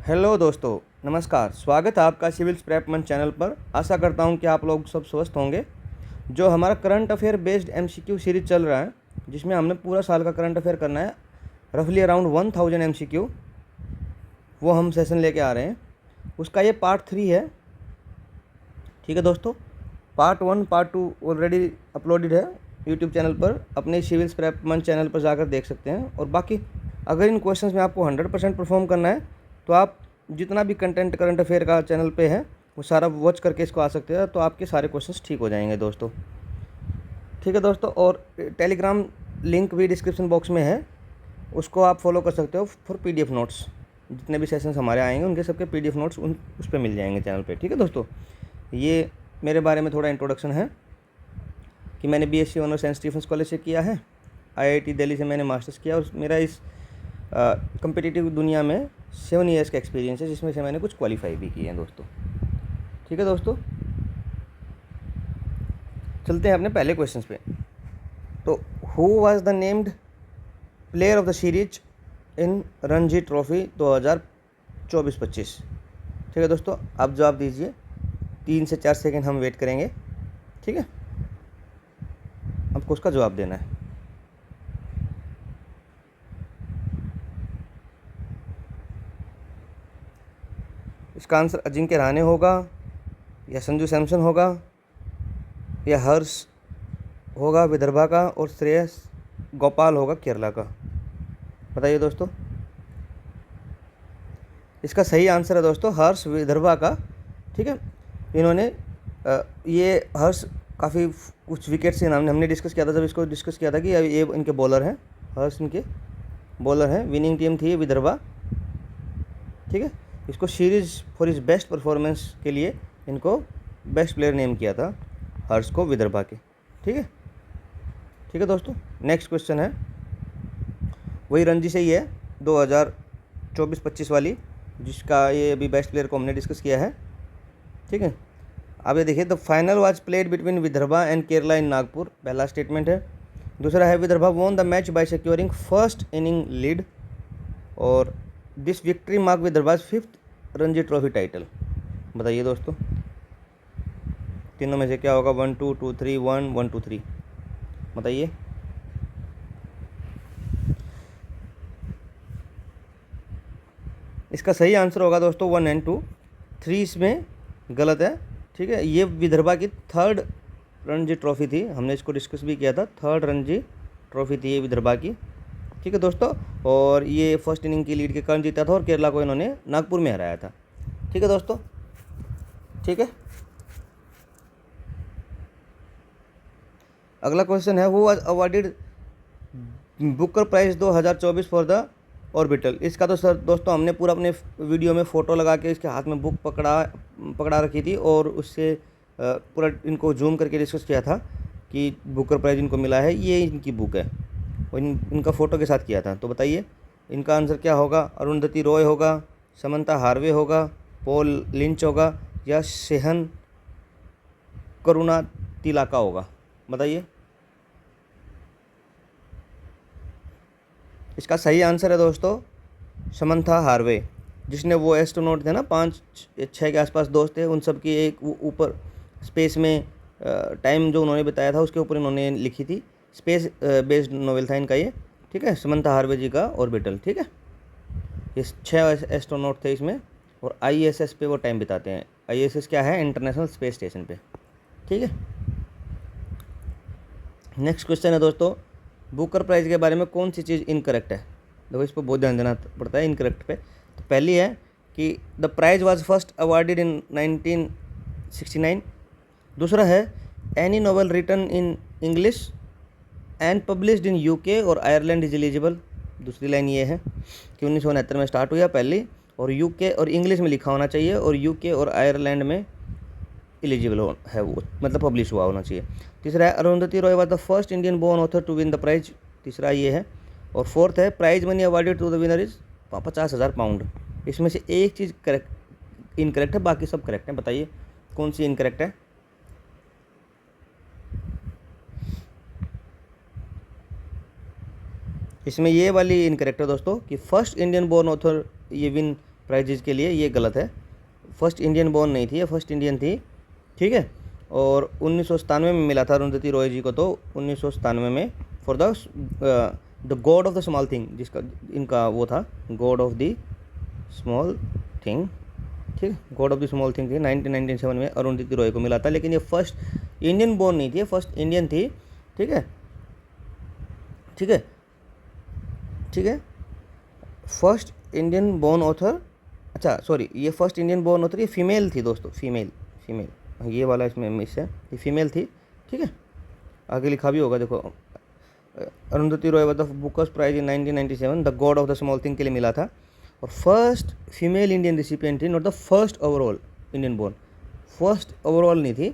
Hello दोस्तों, नमस्कार। स्वागत है आपका सिविल्स प्रेप मंच चैनल पर। आशा करता हूं कि आप लोग सब स्वस्थ होंगे। जो हमारा current affair based MCQ series चल रहा है, जिसमें हमने पूरा साल का करंट अफेयर करना है, रफली अराउंड 1000 एमसीक्यू, वो हम सेशन लेके आ रहे हैं। उसका ये पार्ट 3 है। ठीक है दोस्तों, पार्ट 1 पार्ट 2 ऑलरेडी अपलोडेड है यूट्यूब चैनल पर। अपने सिविल्स प्रेप मंच चैनल पर जाकर देख सकते हैं। और बाकी अगर इन क्वेश्चंस में आपको 100% परफॉर्म करना है तो आप जितना भी कंटेंट करंट अफेयर का चैनल पे है वो सारा वॉच करके इसको आ सकते हैं, तो आपके सारे क्वेश्चंस ठीक हो जाएंगे दोस्तों। ठीक है दोस्तों, और टेलीग्राम लिंक भी डिस्क्रिप्शन बॉक्स में है, उसको आप फॉलो कर सकते हो फॉर पीडीएफ नोट्स। जितने भी सेशंस हमारे आएंगे उनके सबके पीडीएफ नोट्स उस पर मिल जाएंगे चैनल पे। ठीक है दोस्तों, ये मेरे बारे में थोड़ा इंट्रोडक्शन है कि मैंने BSc honours saint Stephen's college से किया है, आईआईटी दिल्ली से मैंने मास्टर्स किया, और मेरा इस कम्पिटिटिव दुनिया में 7 ईयर्स का एक्सपीरियंस है, जिसमें से मैंने कुछ क्वालिफाई भी किए हैं दोस्तों। ठीक है दोस्तों, चलते हैं अपने पहले क्वेश्चन पे। तो who was the named player of the series in Ranji trophy 2024-25? ठीक है दोस्तों, आप जवाब दीजिए। 3 से 4 सेकंड हम वेट करेंगे। ठीक है, आपको उसका जवाब देना है। इसका आंसर अजिंक्य रहाणे होगा, या संजू सैमसन होगा, या हर्ष होगा विदर्भा का, और श्रेयस गोपाल होगा केरला का। बताइए दोस्तों। इसका सही आंसर है दोस्तों हर्ष विदर्भा का। ठीक है, इन्होंने ये हर्ष काफ़ी कुछ विकेट से हमने डिस्कस किया था, जब इसको डिस्कस किया था कि ये इनके बॉलर हैं, हर्ष इनके बॉलर हैं। विनिंग टीम थी विदर्भा। ठीक है, इसको series for is best performance के लिए इनको बेस्ट प्लेयर नेम किया था, हर्ष को, विदर्भा के। ठीक है, ठीक है दोस्तों। नेक्स्ट क्वेश्चन है, वही रणजी से ही है, 2024-25 वाली, जिसका ये अभी बेस्ट प्लेयर को हमने डिस्कस किया है। ठीक है, अब ये देखिए, the final was played between Vidarbha and Kerala in Nagpur, पहला स्टेटमेंट है। दूसरा है, Vidarbha won the match by securing first inning lead, और this victory mark Vidarbha's 5th Ranji trophy title. बताइए दोस्तों, तीनों में से क्या होगा? 1 2 2 3 1 1 2 3, बताइए। इसका सही आंसर होगा दोस्तों 1 और 2, 3 इसमें गलत है। ठीक है, ये विदर्भा की 3rd रणजी ट्रॉफी थी, हमने इसको डिस्कस भी किया था। 3rd रणजी ट्रॉफी थी ये विदर्भा की। ठीक है दोस्तों, और ये फर्स्ट इनिंग की लीड के कारण जीता था, और केरला को इन्होंने नागपुर में हराया था। ठीक है दोस्तों, ठीक है। अगला क्वेश्चन है, वो awarded Booker prize 2024 for the Orbital. इसका तो सर दोस्तों हमने पूरा अपने वीडियो में फ़ोटो लगा के इसके हाथ में बुक पकड़ा रखी थी, और उससे पूरा इनको जूम करके डिस्कस किया था कि बुकर प्राइज इनको मिला है, ये इनकी बुक है, और इनका फ़ोटो के साथ किया था। तो बताइए इनका आंसर क्या होगा? अरुंधति रॉय होगा, समंता हार्वे होगा, पॉल लिंच होगा, या सेहन करुणा तिलाका होगा? बताइए। इसका सही आंसर है दोस्तों समंथा हार्वे, जिसने वो एस्ट्रोनॉट थे ना, 5-6 के आसपास दोस्त थे, उन सब की एक ऊपर स्पेस में टाइम जो उन्होंने बताया था उसके ऊपर इन्होंने लिखी थी। स्पेस बेस्ड नोवेल था इनका ये। ठीक है, समंथा हार्वे जी का ऑर्बिटल। ठीक है, ये 6 एस्ट्रोनॉट थे इसमें, और आईएसएस पे वो टाइम बिताते हैं। आईएसएस क्या है? इंटरनेशनल स्पेस स्टेशन पे। ठीक है, नेक्स्ट क्वेश्चन है दोस्तों, बुकर प्राइज के बारे में कौन सी चीज़ इनकरेक्ट है? देखो, इस पर बहुत ध्यान देना पड़ता है इनकरेक्ट पे। तो पहली है कि the prize was first awarded in 1969। दूसरा है, any novel written in English and published in UK और आयरलैंड इज एलिजिबल। दूसरी लाइन ये है कि 1969 में स्टार्ट हुआ पहली, और यूके और इंग्लिश में लिखा होना चाहिए, और यूके और आयरलैंड में एलिजिबल है वो, मतलब पब्लिश हुआ होना चाहिए। तीसरा है, Arundhati Roy was the first Indian born author to win the prize. तीसरा ये है। और फोर्थ है, prize money awarded to the winner is 50,000 pound. इसमें से एक चीज़ करेक्ट इनकरेक्ट है, बाकी सब करेक्ट है। बताइए कौन सी इनकरेक्ट है? इसमें ये वाली इनकरेक्ट है दोस्तों कि फर्स्ट इंडियन बोर्न ऑथर ये विन प्राइजेज के लिए, ये गलत है। फर्स्ट इंडियन बोर्न नहीं थी, ये फर्स्ट इंडियन थी, ठीक है। और 1997 में मिला था अरुंधति रॉय जी को, तो 1997 में for the god of the small thing, जिसका इनका वो था God of the small thing, ठीक है, God of the small thing थी। 1997 में अरुंधति रॉय को मिला था, लेकिन ये फर्स्ट इंडियन बोर्न नहीं थी, ये फर्स्ट इंडियन थी, ठीक है, ठीक है, ठीक है। फर्स्ट इंडियन बोर्न ऑथर, अच्छा सॉरी, ये फर्स्ट इंडियन बोर्न ऑथर ये फीमेल थी दोस्तों, फीमेल, ये वाला इसमें मिस है, ये फीमेल थी, ठीक है। आगे लिखा भी होगा, देखो, Arundhati Roy was the Bookers prize in 1997, the god of the small thing के लिए मिला था। और फर्स्ट फीमेल इंडियन रिसिपिएंट थी, not the first overall Indian born, first overall नहीं थी,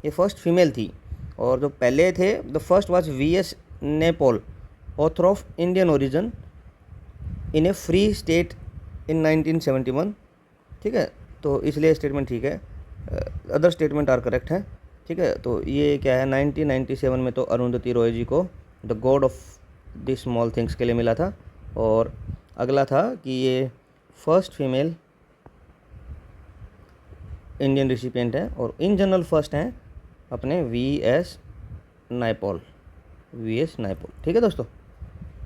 ये फर्स्ट फीमेल थी। और जो पहले थे, the first was V S Naipaul, author of Indian origin in a free state in 1971, ठीक है। तो इसलिए स्टेटमेंट ठीक है, अदर स्टेटमेंट आर करेक्ट है, ठीक है। तो ये क्या है, 1997 में तो अरुंधति रॉय जी को the god of the small things के लिए मिला था। और अगला था कि ये फर्स्ट फीमेल इंडियन रिसिपिएंट है, और इन जनरल फर्स्ट हैं अपने वीएस नायपॉल, ठीक है दोस्तों।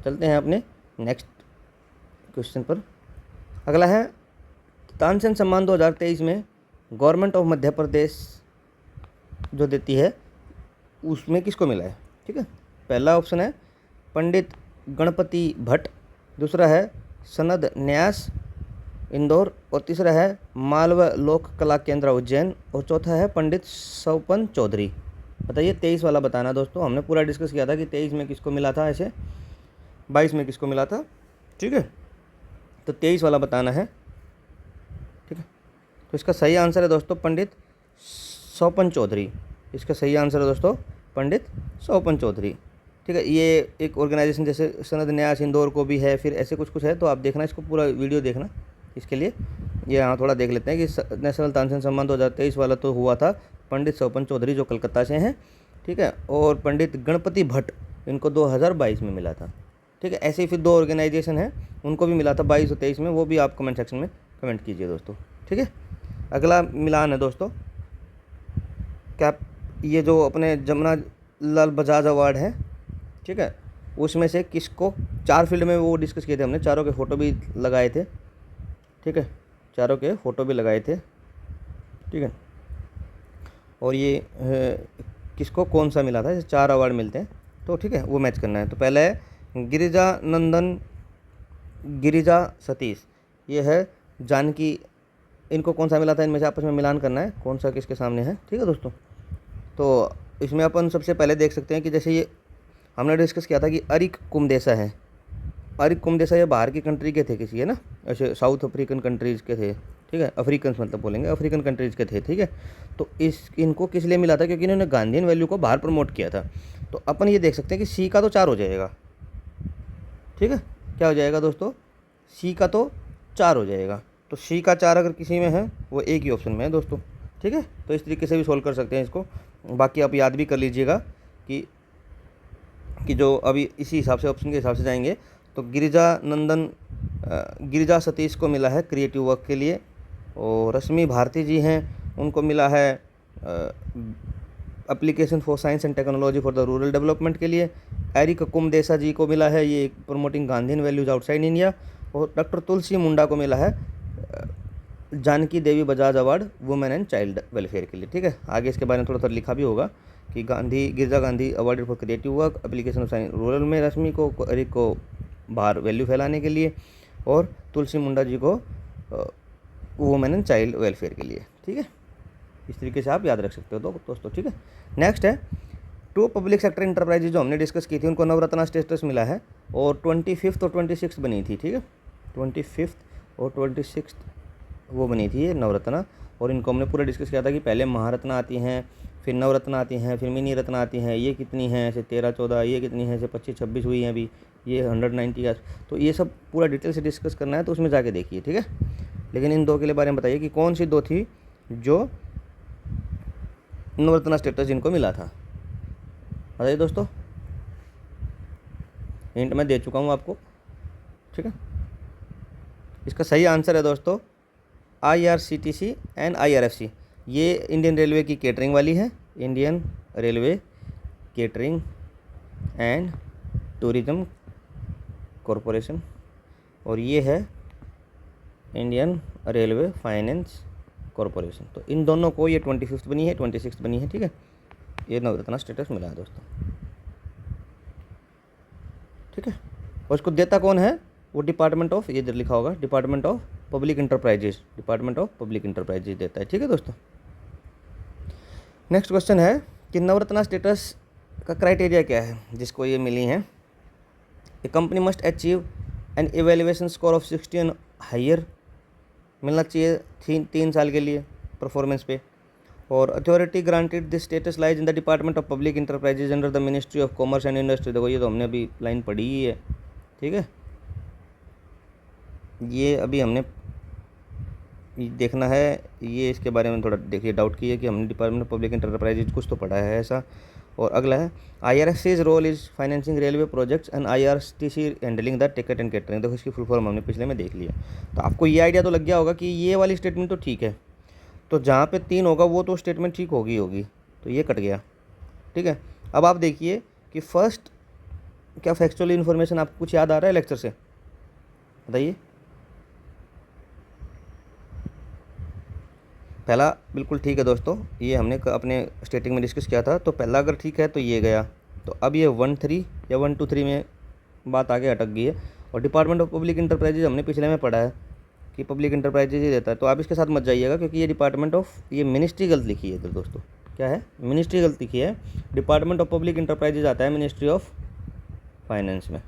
चलते हैं अपने नेक्स्ट क्वेश्चन पर। अगला है, तानसेन सम्मान 2023 में गवर्नमेंट ऑफ मध्य प्रदेश जो देती है उसमें किसको मिला है, ठीक है। पहला ऑप्शन है पंडित गणपति भट्ट, दूसरा है सनद न्यास इंदौर, और तीसरा है मालवा लोक कला केंद्र उज्जैन, और चौथा है पंडित स्वपन चौधरी। बताइए 23 वाला बताना दोस्तों। हमने पूरा डिस्कस किया था कि 23 में किसको मिला था, ऐसे 22 में किसको मिला था, ठीक है। तो 23 वाला बताना है, ठीक है। तो इसका सही आंसर है दोस्तों पंडित स्वपन चौधरी, इसका सही आंसर है दोस्तों पंडित स्वपन चौधरी, ठीक है। ये एक ऑर्गेनाइजेशन जैसे सनद न्यास इंदौर को भी है, फिर ऐसे कुछ है, तो आप देखना, इसको पूरा वीडियो देखना। इसके लिए ये यहाँ थोड़ा देख लेते हैं कि नेशनल तानसेन सम्मान 2023 वाला तो हुआ था पंडित स्वपन चौधरी जो कलकत्ता से हैं, ठीक है। और पंडित गणपति भट्ट इनको 2022 में मिला था, ठीक है। ऐसे ही फिर 2 ऑर्गेनाइजेशन हैं, उनको भी मिला था 22 और 23 में, वो भी आप कमेंट सेक्शन में कमेंट कीजिए दोस्तों, ठीक है। अगला मिलान है दोस्तों, क्या ये जो अपने जमुना लाल बजाज अवार्ड है, ठीक है, उसमें से किसको 4 फील्ड में वो डिस्कस किए थे हमने, चारों के फ़ोटो भी लगाए थे, ठीक है, चारों के फ़ोटो भी लगाए थे, ठीक है। और ये किसको कौन सा मिला था, जैसे 4 अवार्ड मिलते हैं तो, ठीक है, वो मैच करना है। तो पहला है गिरिजा नंदन गिरिजा सतीश, ये है जानकी, इनको कौन सा मिला था, इनमें से आपस में मिलान करना है कौन सा किसके सामने है, ठीक है दोस्तों। तो इसमें अपन सबसे पहले देख सकते हैं कि जैसे ये हमने डिस्कस किया था कि अरिक कुमदेसा है, अरिक कुमदेसा ये बाहर की कंट्री के थे किसी, है ना, ऐसे साउथ अफ्रीकन कंट्रीज़ के थे, ठीक है, अफ्रीकन मतलब बोलेंगे, अफ्रीकन कंट्रीज़ के थे, ठीक है। तो इनको किस लिए मिला था, क्योंकि इन्होंने गांधीयन वैल्यू को बाहर प्रमोट किया था। तो अपन ये देख सकते हैं कि सी का तो 4 हो जाएगा, ठीक है, क्या हो जाएगा दोस्तों, सी का तो 4 हो जाएगा। तो सी का 4 अगर किसी में है वो एक ही ऑप्शन में है दोस्तों, ठीक है। तो इस तरीके से भी सोल्व कर सकते हैं इसको, बाकी आप याद भी कर लीजिएगा कि जो अभी इसी हिसाब से ऑप्शन के हिसाब से जाएंगे। तो गिरिजा सतीश को मिला है क्रिएटिव वर्क के लिए, और रश्मि भारती जी हैं, उनको मिला है application for science and technology for the rural development के लिए। एरिक कुमदेसा जी को मिला है ये promoting Gandhian values outside India. और डॉक्टर तुलसी मुंडा को मिला है Janki Devi Bajaj award women and child welfare के लिए, ठीक है। आगे इसके बारे में थोड़ा लिखा भी होगा कि Girija Gandhi award for creative work, application of science rural में रश्मि को, एरिक को बाहर वैल्यू फैलाने के लिए, और तुलसी मुंडा जी को वुमेन एंड चाइल्ड वेलफेयर के लिए, ठीक है। इस तरीके से आप याद रख सकते हो दोस्तों, ठीक है। नेक्स्ट है 2 पब्लिक सेक्टर इंटरप्राइजेज जो हमने डिस्कस की थी, उनको नवरत्ना स्टेटस मिला है, और 25th और 26th बनी थी, ठीक है, 25th और 26th वो बनी थी ये नवरत्ना। और इनको हमने पूरा डिस्कस किया था कि पहले महारत्ना आती हैं, फिर नवरत्ना आती हैं, फिर मिनी रत्ना आती हैं, ये कितनी हैं, ऐसे 13-14, ये कितनी है, ऐसे 25-26 हुई हैं अभी, ये 190 का। तो ये सब पूरा डिटेल से डिस्कस करना है, तो उसमें जाके देखिए, ठीक है। लेकिन इन 2 के लिए बारे में बताइए कि कौन सी 2 थी जो नवरत्ना स्टेटस इनको मिला था, बताइए दोस्तों। हिंट मैं दे चुका हूँ आपको, ठीक है। इसका सही आंसर है दोस्तों IRCTC एंड IRFC, ये इंडियन रेलवे की केटरिंग वाली है, Indian railway catering and tourism corporation, और ये है इंडियन रेलवे फाइनेंस कॉरपोरेशन। तो इन दोनों को ये 25th बनी है, 26th बनी है, ठीक है। ये नवरत्ना स्टेटस मिला है दोस्तों, ठीक है। और इसको देता कौन है, वो डिपार्टमेंट ऑफ, ये इधर लिखा होगा department of public enterprises, department of public enterprises देता है, ठीक है दोस्तों। नेक्स्ट क्वेश्चन है कि नवरत्ना स्टेटस का क्राइटेरिया क्या है जिसको ये मिली है। A company must achieve an evaluation score of 60 and higher, मिलना चाहिए 3 साल के लिए परफॉर्मेंस पे। और authority granted this status lies in the department of public enterprises under the ministry of commerce and industry. देखो ये तो हमने अभी लाइन पढ़ी ही है, ठीक है। ये अभी हमने देखना है, ये इसके बारे में थोड़ा देखिए डाउट की है कि हमने डिपार्टमेंट ऑफ पब्लिक इंटरप्राइजेज कुछ तो पढ़ा है ऐसा। और अगला है IRFC's role is financing railway projects and IRCTC handling the ticket and catering. देखो इसकी फुल फॉर्म हमने पिछले में देख लिया, तो आपको ये आइडिया तो लग गया होगा कि ये वाली स्टेटमेंट तो ठीक है, तो जहाँ पे 3 होगा वो तो स्टेटमेंट ठीक होगी, तो ये कट गया, ठीक है। अब आप देखिए कि फर्स्ट क्या फैक्चुअल इन्फॉर्मेशन आपको कुछ याद आ रहा है लेक्चर से, बताइए। पहला बिल्कुल ठीक है दोस्तों, ये हमने अपने स्टेटिंग में डिस्कस किया था, तो पहला अगर ठीक है तो ये गया। तो अब ये 1-3 या 1-2-3 में बात आगे अटक गई है। और डिपार्टमेंट ऑफ पब्लिक इंटरप्राइजेज हमने पिछले में पढ़ा है कि पब्लिक इंटरप्राइजेज ही देता है, तो आप इसके साथ मत जाइएगा क्योंकि ये डिपार्टमेंट ऑफ, ये मिनिस्ट्री गलत लिखी है इधर दोस्तों, क्या है, मिनिस्ट्री गलत लिखी है। डिपार्टमेंट ऑफ पब्लिक इंटरप्राइजेज आता है मिनिस्ट्री ऑफ फाइनेंस में,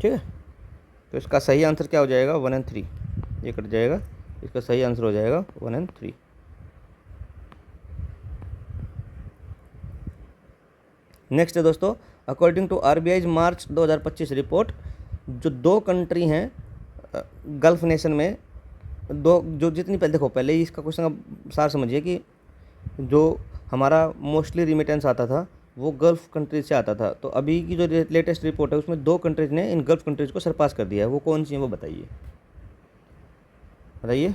ठीक है। तो इसका सही आंसर क्या हो जाएगा, 1 और 3, ये कट जाएगा, इसका सही आंसर हो जाएगा 1 और 3। नेक्स्ट है दोस्तों, according to RBI's March 2025 report, जो 2 कंट्री हैं गल्फ नेशन में, दो जो जितनी पहले देखो, पहले ही इसका क्वेश्चन का सार समझिए कि जो हमारा मोस्टली रिमिटेंस आता था वो गल्फ कंट्रीज से आता था, तो अभी की जो लेटेस्ट रिपोर्ट है उसमें 2 कंट्रीज ने इन गल्फ कंट्रीज को सरपास कर दिया है। वो कौन सी है वो बताइए, बताइए।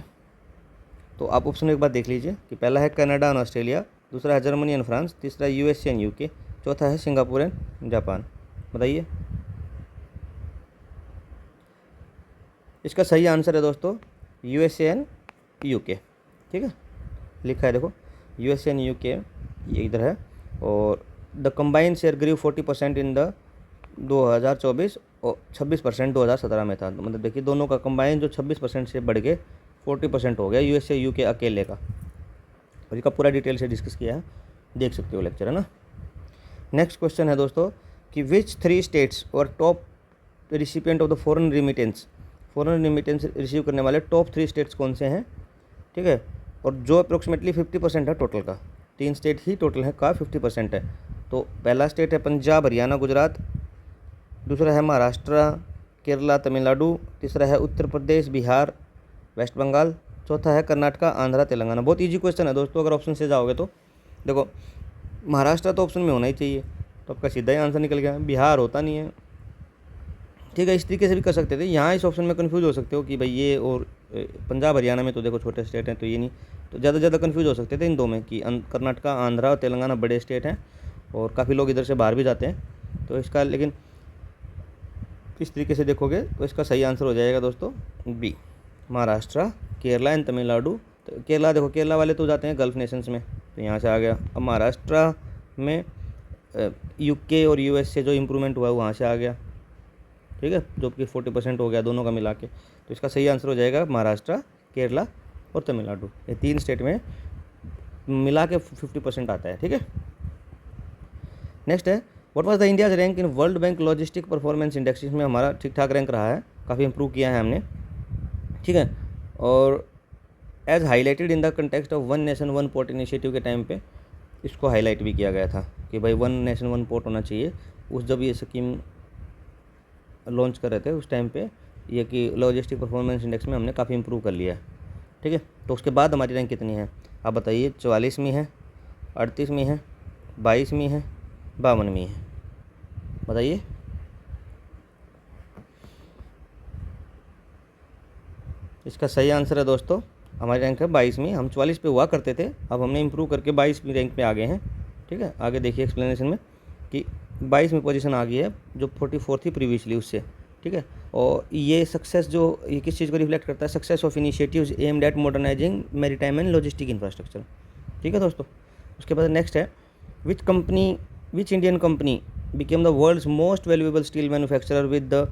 तो आप ऑप्शन एक बार देख लीजिए कि पहला है कनाडा एंड ऑस्ट्रेलिया, दूसरा है जर्मनी एंड फ्रांस, तीसरा है USA एंड UK, चौथा है सिंगापुर एंड जापान। बताइए। इसका सही आंसर है दोस्तों USA एंड UK, ठीक है, लिखा है देखो USA एंड UK, ये इधर है। और the combined share grew 40% in the 2024 और 26% 2017 में था। तो मतलब देखिए दोनों का कंबाइन जो 26% से बढ़ के 40% हो गया USA UK अकेले का, और इसका पूरा डिटेल से डिस्कस किया है, देख सकते हो लेक्चर, है ना। नेक्स्ट क्वेश्चन है दोस्तों कि विच 3 स्टेट्स और top recipient of the foreign remittance receive करने वाले टॉप 3 स्टेट्स कौन से हैं, ठीक है। और जो अप्रोक्सीमेटली 50% है टोटल का, 3 स्टेट ही टोटल है का 50% है। तो पहला स्टेट है पंजाब, हरियाणा, गुजरात, दूसरा है महाराष्ट्र, केरला, तमिलनाडु, तीसरा है उत्तर प्रदेश, बिहार, वेस्ट बंगाल, चौथा है कर्नाटका, आंध्रा, तेलंगाना। बहुत इजी क्वेश्चन है दोस्तों, अगर ऑप्शन से जाओगे तो देखो महाराष्ट्र तो ऑप्शन में होना ही चाहिए, तो आपका सीधा ही आंसर निकल गया। बिहार होता नहीं है, ठीक है, इस तरीके से भी कर सकते थे। यहाँ इस ऑप्शन में कंफ्यूज हो सकते हो कि भाई ये और पंजाब हरियाणा में तो देखो छोटे स्टेट हैं, तो ये नहीं, तो ज़्यादा कंफ्यूज हो सकते थे इन 2 में कि कर्नाटका, आंध्रा और तेलंगाना बड़े स्टेट हैं और काफ़ी लोग इधर से बाहर भी जाते हैं। तो इसका लेकिन इस तरीके से देखोगे तो इसका सही आंसर हो जाएगा दोस्तों B, महाराष्ट्र, केरला एंड तमिलनाडु। तो केरला देखो, केरला वाले तो जाते हैं गल्फ नेशंस में, तो यहाँ से आ गया। अब महाराष्ट्र में UK और US से जो इम्प्रूवमेंट हुआ है वहाँ से आ गया, ठीक है, जो कि 40% हो गया दोनों का मिला के। तो इसका सही आंसर हो जाएगा महाराष्ट्र, केरला और तमिलनाडु, ये 3 स्टेट में मिला के 50% आता है, ठीक है। नेक्स्ट है what was the India's rank in world bank logistic performance index. इसमें हमारा ठीक ठाक रैंक रहा है, काफ़ी इंप्रूव किया है हमने, ठीक है। और as highlighted in the context of 1 nation 1 port initiative के टाइम पे इसको हाईलाइट भी किया गया था कि भाई 1 नेशन 1 पोर्ट होना चाहिए। उस जब ये स्कीम लॉन्च कर रहे थे उस टाइम पे ये कि लॉजिस्टिक परफॉर्मेंस इंडेक्स में हमने काफ़ी इंप्रूव कर लिया है, ठीक है। तो उसके बाद हमारी रैंक कितनी है आप बताइए, 44वीं है, 38वीं है, 22वीं है, 52वीं है, बताइए। इसका सही आंसर है दोस्तों, हमारी रैंक है 22वीं। हम 44 पे हुआ करते थे, अब हमने इम्प्रूव करके 22वीं रैंक पे आ गए हैं। ठीक है, आगे देखिए एक्सप्लेनेशन में कि 22वीं पोजीशन आ गई है, जो 44 थी प्रीवियसली उससे। ठीक है, और ये सक्सेस जो ये किस चीज़ को रिफ्लेक्ट करता है, success of initiatives aimed at modernising maritime and logistic infrastructure. ठीक है दोस्तों, उसके बाद नेक्स्ट है which Indian company became the world's most valuable steel manufacturer with the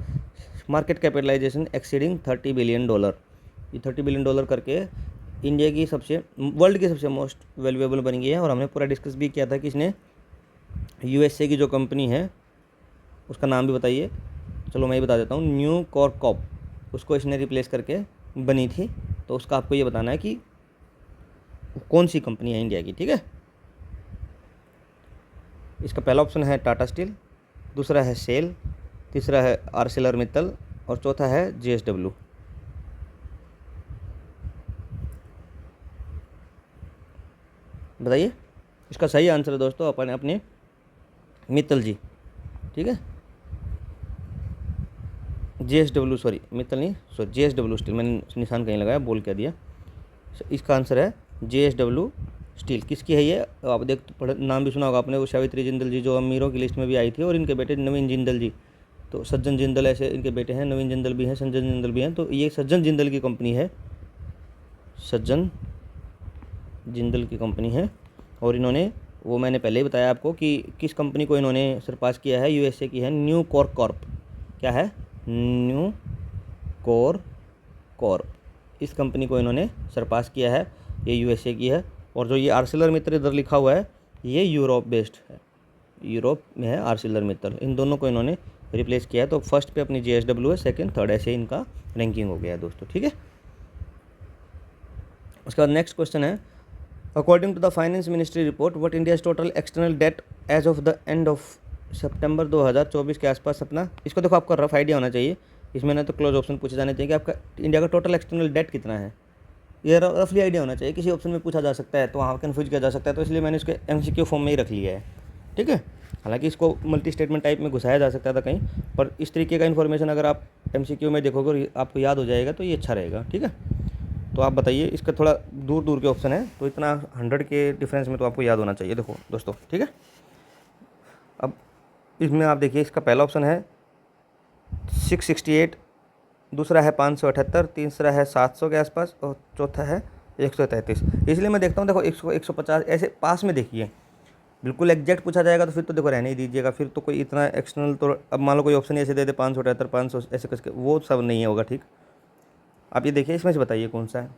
market capitalisation exceeding $30 billion. ये $30 बिलियन करके इंडिया की सबसे वर्ल्ड की सबसे मोस्ट वैल्यूएबल बन गई है। और हमने पूरा डिस्कस भी किया था कि इसने यूएसए की जो कंपनी है उसका नाम भी बताइए। चलो मैं ही बता देता हूँ, न्यू कॉर्प, उसको इसने रिप्लेस करके बनी थी। तो उसका आपको ये बताना है कि कौन सी कंपनी है इंडिया की। ठीक है, इसका पहला ऑप्शन है टाटा स्टील, दूसरा है सेल, तीसरा है आर्सेलर मित्तल और चौथा है जेएसडब्ल्यू। बताइए। इसका सही आंसर है दोस्तों अपने मित्तल जी। ठीक है, जेएसडब्ल्यू, सॉरी मित्तल नहीं, सॉरी जेएसडब्ल्यू स्टील, मैंने निशान कहीं लगाया, बोल क्या दिया। इसका आंसर है जेएसडब्ल्यू स्टील। किसकी है ये, आप देख नाम भी सुना होगा आपने, वो सावित्री जिंदल जी जो अमीरों की लिस्ट में भी आई थी, और इनके बेटे नवीन जिंदल जी। तो सज्जन जिंदल ऐसे इनके बेटे हैं, नवीन जिंदल भी हैं, संजन जिंदल भी हैं। तो ये सज्जन जिंदल की कंपनी है, सज्जन जिंदल की कंपनी है। और इन्होंने, वो मैंने पहले ही बताया आपको कि किस कंपनी को इन्होंने सरपास किया है, यूएसए की है न्यू कॉर्प। क्या है, न्यू कॉर्प। इस कंपनी को इन्होंने सरपास किया है, ये यूएसए की है। और जो ये आर्सिलर मित्तल इधर लिखा हुआ है, ये यूरोप बेस्ड है, यूरोप में है आर्सिलर मित्तल। इन दोनों को इन्होंने रिप्लेस किया है। तो फर्स्ट पे अपनी जेएसडब्ल्यू है, सेकंड थर्ड ऐसे इनका रैंकिंग हो गया है दोस्तों। ठीक है, उसके बाद नेक्स्ट क्वेश्चन है, according to the finance ministry report what India's total external debt as of the end of सितंबर 2024 के आसपास अपना। इसको देखो आपका रफ आइडिया होना चाहिए, इसमें ना तो क्लोज ऑप्शन पूछे जाने चाहिए कि आपका इंडिया का टोटल एक्सटर्नल डेट कितना है, ये रफली आइडिया होना चाहिए। किसी ऑप्शन में पूछा जा सकता है तो वहाँ कन्फ्यूज किया जा सकता है, तो इसलिए मैंने इसको एमसीक्यू फॉर्म में ही रख लिया है। ठीक है, हालांकि इसको मल्टी स्टेटमेंट टाइप में घुसाया जा सकता था कहीं, पर इस तरीके का इन्फॉर्मेशन अगर आप एमसीक्यू में देखोगे और आपको याद हो जाएगा तो ये अच्छा रहेगा। ठीक है, तो आप बताइए, इसका थोड़ा दूर दूर के ऑप्शन है, तो इतना 100 के डिफरेंस में तो आपको याद होना चाहिए। देखो दोस्तों, ठीक है, अब इसमें आप देखिए, इसका पहला ऑप्शन है 668, दूसरा है 578, तीसरा है 700 के आसपास, और चौथा है 133। इसलिए मैं देखता हूँ, देखो 150 ऐसे पास में देखिए। बिल्कुल एग्जैक्ट पूछा जाएगा तो फिर तो देखो रहने ही दीजिएगा, फिर तो कोई इतना एक्सटर्नल, तो अब मान लो कोई ऑप्शन ऐसे दे दे 578, 500 ऐसे करके, वो सब नहीं होगा। ठीक, आप ये देखिए, इसमें से बताइए कौन सा है।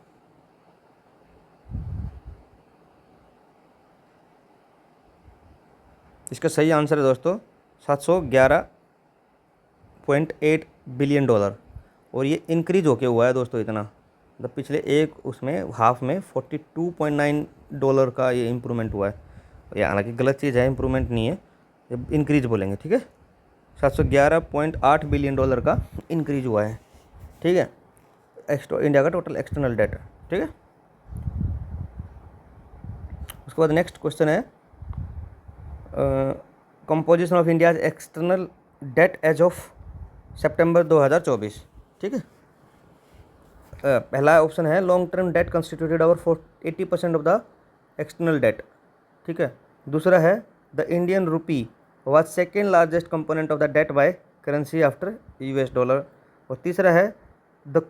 इसका सही आंसर है दोस्तों $711.8 बिलियन। और ये इंक्रीज होके हुआ है दोस्तों इतना, मतलब पिछले एक उसमें हाफ में $42.9 का ये इम्प्रूवमेंट हुआ है। ये हालांकि गलत चीज़ है, इम्प्रूवमेंट नहीं है, ये इंक्रीज बोलेंगे। ठीक है, $711.8 बिलियन का इंक्रीज हुआ है। ठीक है, इंडिया का टोटल एक्सटर्नल डेट। ठीक है, उसके बाद नेक्स्ट क्वेश्चन है, composition of India's external debt as of सितंबर 2024। ठीक है, पहला ऑप्शन है long term debt constituted over 80% of the external debt. ठीक है, दूसरा है the Indian rupee was second largest component of the debt by currency after US dollar. और तीसरा है the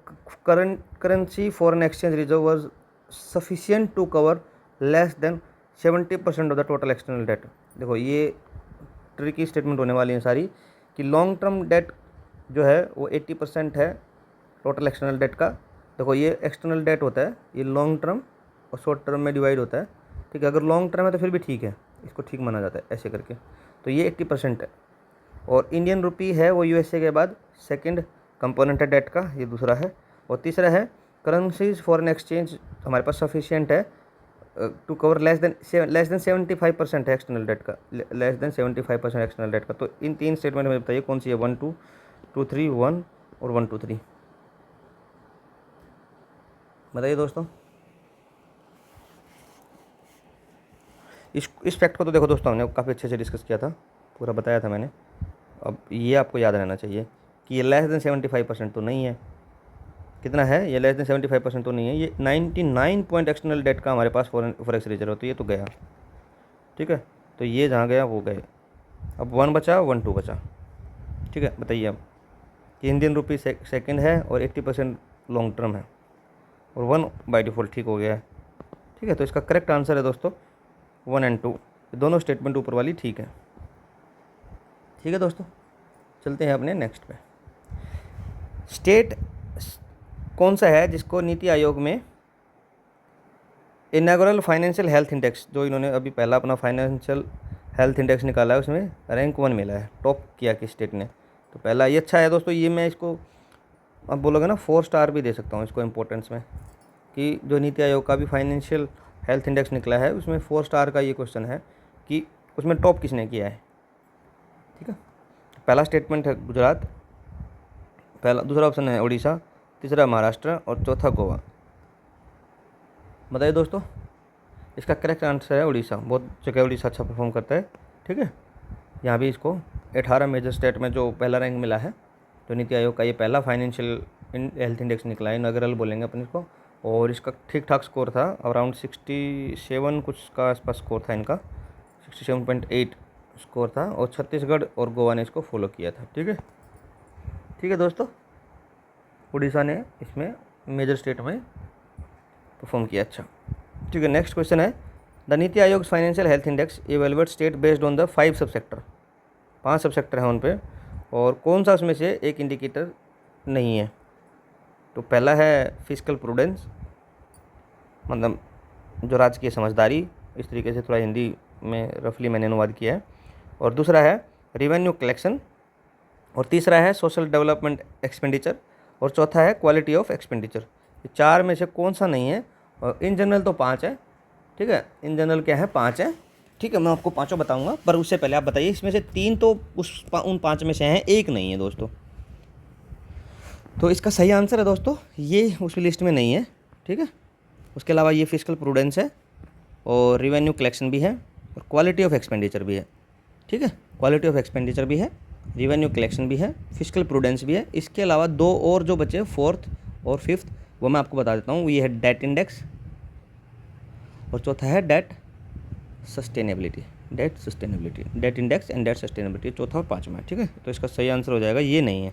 currency foreign exchange reserve was sufficient to cover less than 70% of the total external date. देखो ये tricky statement होने वाली है सारी, कि लॉन्ग टर्म डेट जो है वो 80% है टोटल एक्सटर्नल डेट का। देखो ये एक्सटर्नल डेट होता है, ये लॉन्ग टर्म और शॉर्ट टर्म में डिवाइड होता है। ठीक है, अगर लॉन्ग टर्म है तो फिर भी ठीक है, इसको ठीक माना जाता है ऐसे करके। तो ये 80% है। और इंडियन रुपी है वो यूएसए के बाद सेकंड कंपोनेंट है डेट का, ये दूसरा है। और तीसरा है करेंसीज फॉरेन एक्सचेंज हमारे पास सफिशिएंट है टू कवर लेस देन 75% है एक्सटर्नल डेट का, लेस देन 75% एक्सटर्नल डेट का। तो इन तीन स्टेटमेंट में बताइए कौन सी है, 1 2 2 3 1 और 1 2 3, बताइए दोस्तों। इस फैक्ट को तो देखो दोस्तों, हमने काफ़ी अच्छे से डिस्कस किया था, पूरा बताया था मैंने। अब ये आपको याद रहना चाहिए कि ये लेस देन 75% तो नहीं है, कितना है, ये लेस देन 75% तो नहीं है, ये 99 पॉइंट एक्सटर्नल डेट का हमारे पास फॉरेक्स रिजर्व, तो ये तो गया, ठीक है। तो ये जहाँ गया वो गए, अब 1 बचा 1 2 बचा, ठीक है। बताइए अब कि इंडियन रुपी सेकंड है और 80% लॉन्ग टर्म है और 1 बाय डिफ़ॉल्ट ठीक हो गया है, ठीक है। तो इसका करेक्ट आंसर है दोस्तों 1 और 2, दोनों स्टेटमेंट ऊपर वाली ठीक है, ठीक है दोस्तों। चलते हैं अपने नेक्स्ट पे। स्टेट कौन सा है जिसको नीति आयोग में इनॉग्रल फाइनेंशियल हेल्थ इंडेक्स, जो इन्होंने अभी पहला अपना फाइनेंशियल हेल्थ इंडेक्स निकाला है, उसमें रैंक 1 मिला है, टॉप किया किस स्टेट ने। तो पहला ये अच्छा है दोस्तों, ये मैं इसको अब बोलोगे ना 4 स्टार भी दे सकता हूँ इसको इम्पोर्टेंस में, कि जो नीति आयोग का भी फाइनेंशियल हेल्थ इंडेक्स निकला है उसमें 4 स्टार का ये क्वेश्चन है कि उसमें टॉप किसने किया है, ठीक है। पहला स्टेटमेंट है गुजरात, पहला दूसरा ऑप्शन है उड़ीसा, तीसरा महाराष्ट्र और चौथा गोवा। बताइए दोस्तों, इसका करेक्ट आंसर है उड़ीसा। बहुत जगह उड़ीसा अच्छा परफॉर्म करता है, ठीक है। यहाँ भी इसको 18 मेजर स्टेट में जो पहला रैंक मिला है, तो नीति आयोग का ये पहला फाइनेंशियल हेल्थ इंडेक्स निकला है, इनॉग्रल बोलेंगे अपन इसको, और इसका ठीक ठाक स्कोर था, अराउंड 67 कुछ का आसपास स्कोर था इनका, 67.8 स्कोर था, और छत्तीसगढ़ और गोवा ने इसको फॉलो किया था, ठीक है। ठीक है दोस्तों, उड़ीसा ने इसमें मेजर स्टेट में परफॉर्म किया अच्छा, ठीक है। नेक्स्ट क्वेश्चन है, the NITI Aayog financial health index evaluate state based on the 5 सब सेक्टर, 5 सब सेक्टर हैं उन पे, और कौन सा उसमें से एक इंडिकेटर नहीं है। तो पहला है फिस्कल प्रूडेंस, मतलब जो राजकीय समझदारी, इस तरीके से थोड़ा हिंदी में रफली मैंने अनुवाद किया है, और दूसरा है रेवेन्यू कलेक्शन, और तीसरा है सोशल डेवलपमेंट एक्सपेंडिचर, और चौथा है क्वालिटी ऑफ एक्सपेंडिचर। ये 4 में से कौन सा नहीं है, और इन जनरल तो 5 है, ठीक है। इन जनरल क्या है, 5 है, ठीक है। मैं आपको पाँचों बताऊंगा, पर उससे पहले आप बताइए इसमें से 3 तो उन 5 में से हैं, एक नहीं है दोस्तों। तो इसका सही आंसर है दोस्तों, ये उस लिस्ट में नहीं है, ठीक है। उसके अलावा ये फिस्कल प्रूडेंस है, और रिवेन्यू कलेक्शन भी है, और क्वालिटी ऑफ एक्सपेंडिचर भी है, ठीक है। क्वालिटी ऑफ एक्सपेंडिचर भी है, रिवेन्यू कलेक्शन भी है, फिस्कल प्रूडेंस भी है। इसके अलावा 2 और जो बचे 4th और 5th, वो मैं आपको बता देता हूँ। ये है डेट इंडेक्स, और चौथा है debt sustainability, debt index and debt sustainability, चौथा और 5वां, ठीक है। तो इसका सही आंसर हो जाएगा ये नहीं है,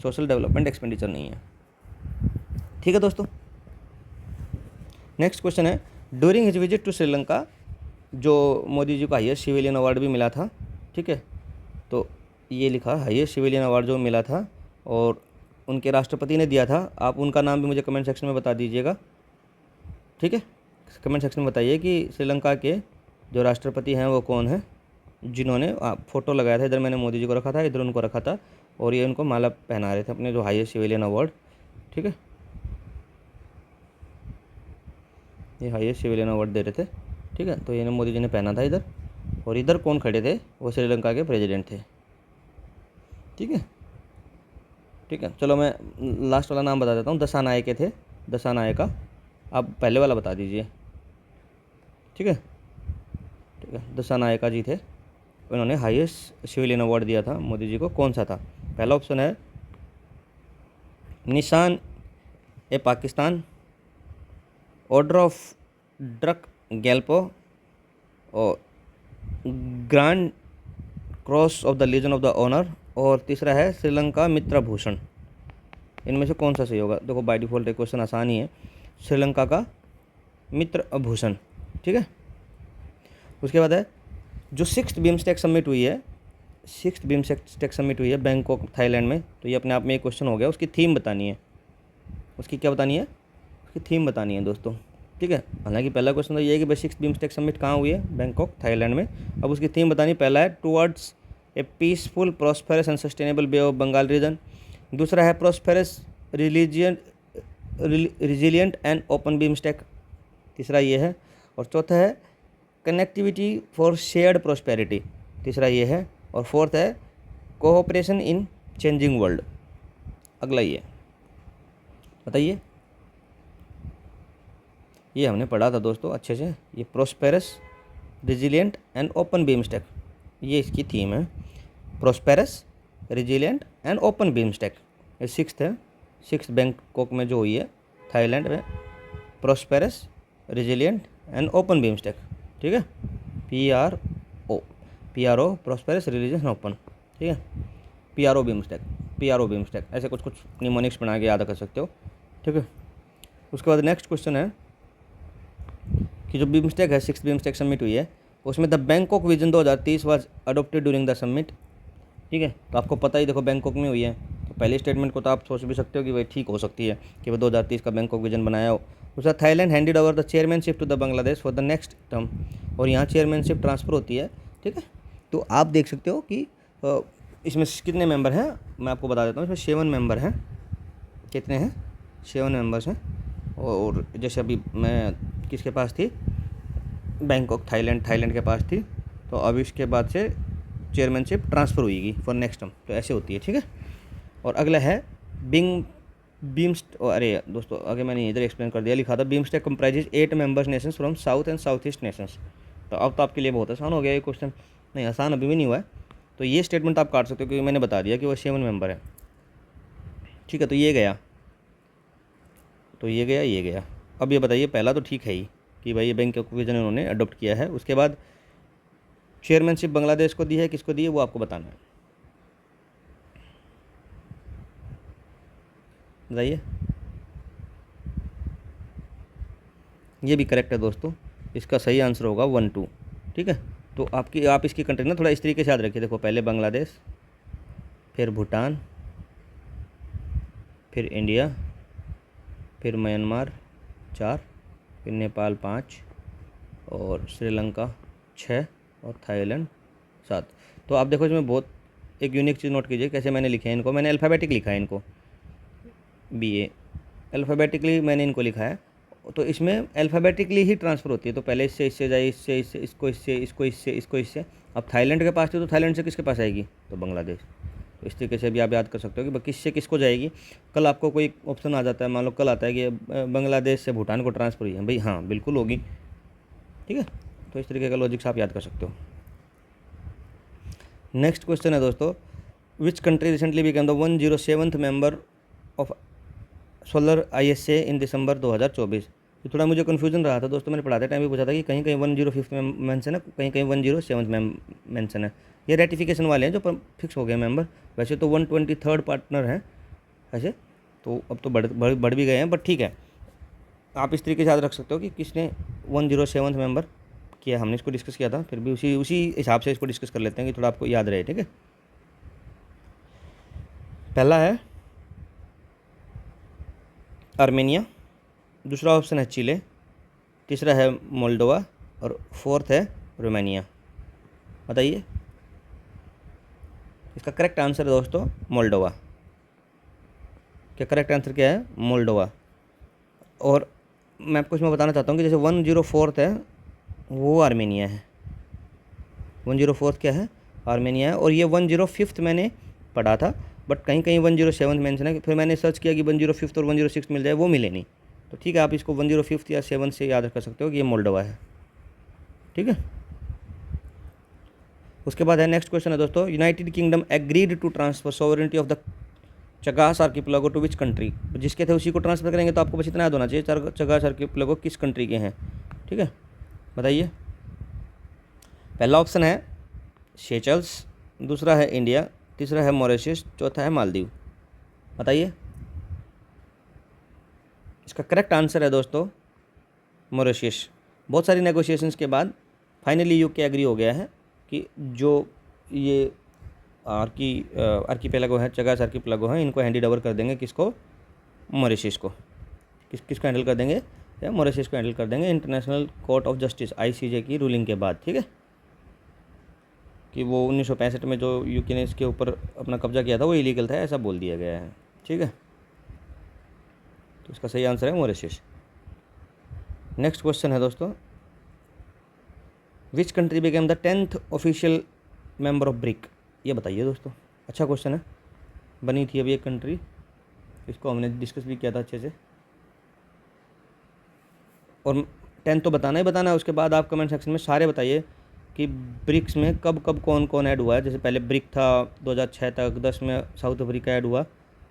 सोशल डेवलपमेंट एक्सपेंडिचर नहीं है, ठीक है दोस्तों। नेक्स्ट क्वेश्चन है, during his visit to Sri Lanka, जो मोदी जी को हाईएस्ट सिविलियन अवार्ड भी मिला था, ठीक है। तो ये लिखा हाईएस्ट सिविलियन अवार्ड जो मिला था और उनके राष्ट्रपति ने दिया था, आप उनका नाम भी मुझे कमेंट सेक्शन में बता दीजिएगा, ठीक है। कमेंट सेक्शन में बताइए कि श्रीलंका के जो राष्ट्रपति हैं वो कौन है, जिन्होंने फ़ोटो लगाया था, इधर मैंने मोदी जी को रखा था, इधर उनको रखा था, और ये उनको माला पहना रहे थे अपने जो हाईएस्ट सिविलियन अवार्ड, ठीक है। ये हाईएस्ट सिविलियन अवार्ड दे रहे थे, ठीक है। तो ये मोदी जी ने पहना था इधर, और इधर कौन खड़े थे, वो श्रीलंका के प्रेसिडेंट थे, ठीक है, ठीक है। चलो मैं लास्ट वाला नाम बता देता हूँ, दशानायके थे, दशानायका, आप पहले वाला बता दीजिए, ठीक है, ठीक है। दशानायका जी थे, उन्होंने हाईएस्ट सिविलियन अवार्ड दिया था मोदी जी को, कौन सा था। पहला ऑप्शन है निशान ए पाकिस्तान, ऑर्डर ऑफ ड्रक गैल्पो, और grand cross of the legion of the honour, और तीसरा है श्रीलंका मित्र भूषण। इनमें से कौन सा सही होगा। देखो बाय डिफ़ॉल्ट एक क्वेश्चन आसान ही है, श्रीलंका का मित्र भूषण, ठीक है। उसके बाद है जो 6th बिम्स्टेक समिट हुई है, 6th बिम्स्टेक समिट हुई है बैंकॉक थाईलैंड में, तो ये अपने आप में एक क्वेश्चन हो गया। उसकी थीम बतानी है, उसकी क्या बतानी है, उसकी थीम बतानी है दोस्तों, ठीक है। हालांकि पहला क्वेश्चन तो ये है कि भाई 6th बिम्स्टेक समिट कहाँ हुई है, बैंकॉक थाईलैंड में। अब उसकी थीम बतानी, पहला है towards a peaceful prosperous and sustainable Bay of Bengal region, दूसरा है prosperous resilient and open BIMSTEC, तीसरा ये है, और चौथा है कनेक्टिविटी फॉर शेयर्ड प्रॉस्पेरिटी, तीसरा ये है, और 4th है कोऑपरेशन इन चेंजिंग वर्ल्ड। अगला ये बताइए, ये हमने पढ़ा था दोस्तों अच्छे से, ये prosperous resilient and open BIMSTEC, ये इसकी थीम है, prosperous resilient and open BIMSTEC. ये 6th है, 6 बैंकॉक में जो हुई है थाईलैंड में, prosperous, resilient and open BIMSTEC, ठीक है, PRO प्रॉस्पेरस, रेजिलिएंट, ओपन, ठीक है, PRO बीमस्टेक, ऐसे कुछ कुछ निमोनिक्स बना के याद कर सकते हो, ठीक है। उसके बाद नेक्स्ट क्वेश्चन है कि जो बीमस्टेक है, 6 बीमस्टेक समिट हुई है, उसमें the Bangkok vision 2030 was adopted during the summit, ठीक है। तो आपको पता ही, देखो बैंकॉक में हुई है, तो पहले स्टेटमेंट को तो आप सोच भी सकते हो कि भाई ठीक हो सकती है कि वो 2030 का बैंकॉक विजन बनाया हो। दूसरा, Thailand handed over the chairmanship to the Bangladesh for the next term, और यहाँ चेयरमैनशिप ट्रांसफ़र होती है, ठीक है। तो आप देख सकते हो कि इसमें कितने मेंबर हैं, मैं आपको बता देता हूँ। इसमें 7 मेंबर हैं। कितने हैं? 7 मेंबर्स हैं। और जैसे अभी मैं किसके पास थी, बैंकॉक थाईलैंड के पास थी, तो अब इसके बाद से चेयरमैनशिप ट्रांसफ़र हुईगी फॉर नेक्स्ट टर्म, तो ऐसे होती है, ठीक है। और अगला है अरे दोस्तों, आगे मैंने इधर एक्सप्लेन कर दिया, लिखा था BIMSTEC comprises 8 members Nations from south and south east Nations. तो अब तो आपके लिए बहुत आसान हो गया ये क्वेश्चन। नहीं, आसान अभी भी नहीं हुआ है, तो ये स्टेटमेंट आप काट सकते हो क्योंकि मैंने बता दिया कि वो 7 मेंबर है, ठीक है। तो ये गया, ये गया। अब ये बताइए, पहला तो ठीक है ही कि भाई ये बैंकॉक विजन उन्होंने अडोप्ट किया है। उसके बाद चेयरमैनशिप बांग्लादेश को दी है, किसको दी है वो आपको बताना है, बताइए। ये भी करेक्ट है दोस्तों, इसका सही आंसर होगा 1 2, ठीक है। तो आप इसकी कंट्री ना थोड़ा इस तरीके से याद रखिए। देखो, पहले बांग्लादेश, फिर भूटान, फिर इंडिया, फिर म्यांमार 4, फिर नेपाल 5, और श्रीलंका 6, और थाईलैंड 7। तो आप देखो, इसमें बहुत एक यूनिक चीज़ नोट कीजिए कैसे मैंने लिखा है इनको। मैंने अल्फ़ाबेटिक लिखा है इनको, BA अल्फ़ाबेटिकली मैंने इनको लिखा है। तो इसमें अल्फ़ाबेटिकली ही ट्रांसफ़र होती है, तो पहले इससे जाए, इससे इसको इससे। अब थाईलैंड के पास थी, तो थाईलैंड से किसके पास आएगी, तो बांग्लादेश। तो इस तरीके से भी आप याद कर सकते हो कि किससे किसको जाएगी। कल आपको कोई ऑप्शन आ जाता है, मान लो कल आता है कि बांग्लादेश से भूटान को ट्रांसफ़र हुई है, भाई हाँ बिल्कुल होगी, ठीक है। तो इस तरीके का लॉजिक से आप याद कर सकते हो। नेक्स्ट क्वेश्चन है दोस्तों, which country recently become the 107th member of solar ISA इन दिसंबर 2024। तो थोड़ा मुझे कन्फ्यूजन रहा था दोस्तों, मैंने पढ़ाते टाइम भी पूछा था कि कहीं कहीं 105th में मेंशन है, कहीं कहीं 107th में मेंशन है। ये रेटिफिकेशन वाले हैं जो फिक्स हो गए मेंबर। वैसे तो 123rd पार्टनर हैं ऐसे, तो अब तो बढ़ भी गए हैं, बट ठीक है। आप इस तरीके से याद रख सकते हो कि किसने 107th मेंबर किया। हमने इसको डिस्कस किया था, फिर भी उसी हिसाब से इसको डिस्कस कर लेते हैं कि थोड़ा आपको याद रहे, ठीक है। पहला है आर्मेनिया, दूसरा ऑप्शन है चिले, तीसरा है मोल्डोवा, और फोर्थ है रोमानिया। बताइए, इसका करेक्ट आंसर है दोस्तों मोल्डोवा। क्या करेक्ट आंसर क्या है? मोल्डोवा। और मैं आपको इसमें बताना चाहता हूँ कि जैसे 104th है वो आर्मेनिया है, 104th क्या है? आर्मेनिया है। और ये 105th मैंने पढ़ा था, बट कहीं कहीं 107 मेंशन है। फिर मैंने सर्च किया कि 105th और 106 मिल जाए, वो मिले नहीं। तो ठीक है, आप इसको 105th या 7 से याद कर सकते हो कि ये मोल्डोवा है, ठीक है। उसके बाद है नेक्स्ट क्वेश्चन है दोस्तों, United Kingdom agreed to transfer sovereignty of the Chagos archipelago to which country. जिसके थे उसी को ट्रांसफर करेंगे, तो आपको बस इतना याद होना चाहिए चगास आर्किपेलागो किस कंट्री के हैं, ठीक है। बताइए, पहला ऑप्शन है सेशल्स, दूसरा है इंडिया, तीसरा है मॉरिशस, चौथा है मालदीव। बताइए, इसका करेक्ट आंसर है दोस्तों मॉरिशस। बहुत सारी नेगोशिएशंस के बाद फाइनली यूके एग्री हो गया है कि जो ये आर्कीपेलागो है, चगास आर्कीपेलागो है, इनको हैंड ओवर कर देंगे, किसको? मॉरिशस को। किसको हैंडल कर देंगे? या मॉरिशस को हैंडल कर देंगे, international court of justice ICJ की रूलिंग के बाद, ठीक है। कि वो 1965 में जो यूके ने इसके ऊपर अपना कब्जा किया था वो इलीगल था, ऐसा बोल दिया गया है, ठीक है। तो इसका सही आंसर है मॉरिशस। नेक्स्ट क्वेश्चन है दोस्तों, which country became the 10th official member of brick. ये बताइए दोस्तों, अच्छा क्वेश्चन है। बनी थी अभी एक कंट्री, इसको हमने डिस्कस भी किया था अच्छे से, और 10 तो बताना ही बताना है। उसके बाद आप कमेंट सेक्शन में सारे बताइए कि ब्रिक्स में कब कौन कौन ऐड हुआ है। जैसे पहले ब्रिक था 2006 तक, 10 में साउथ अफ्रीका ऐड हुआ,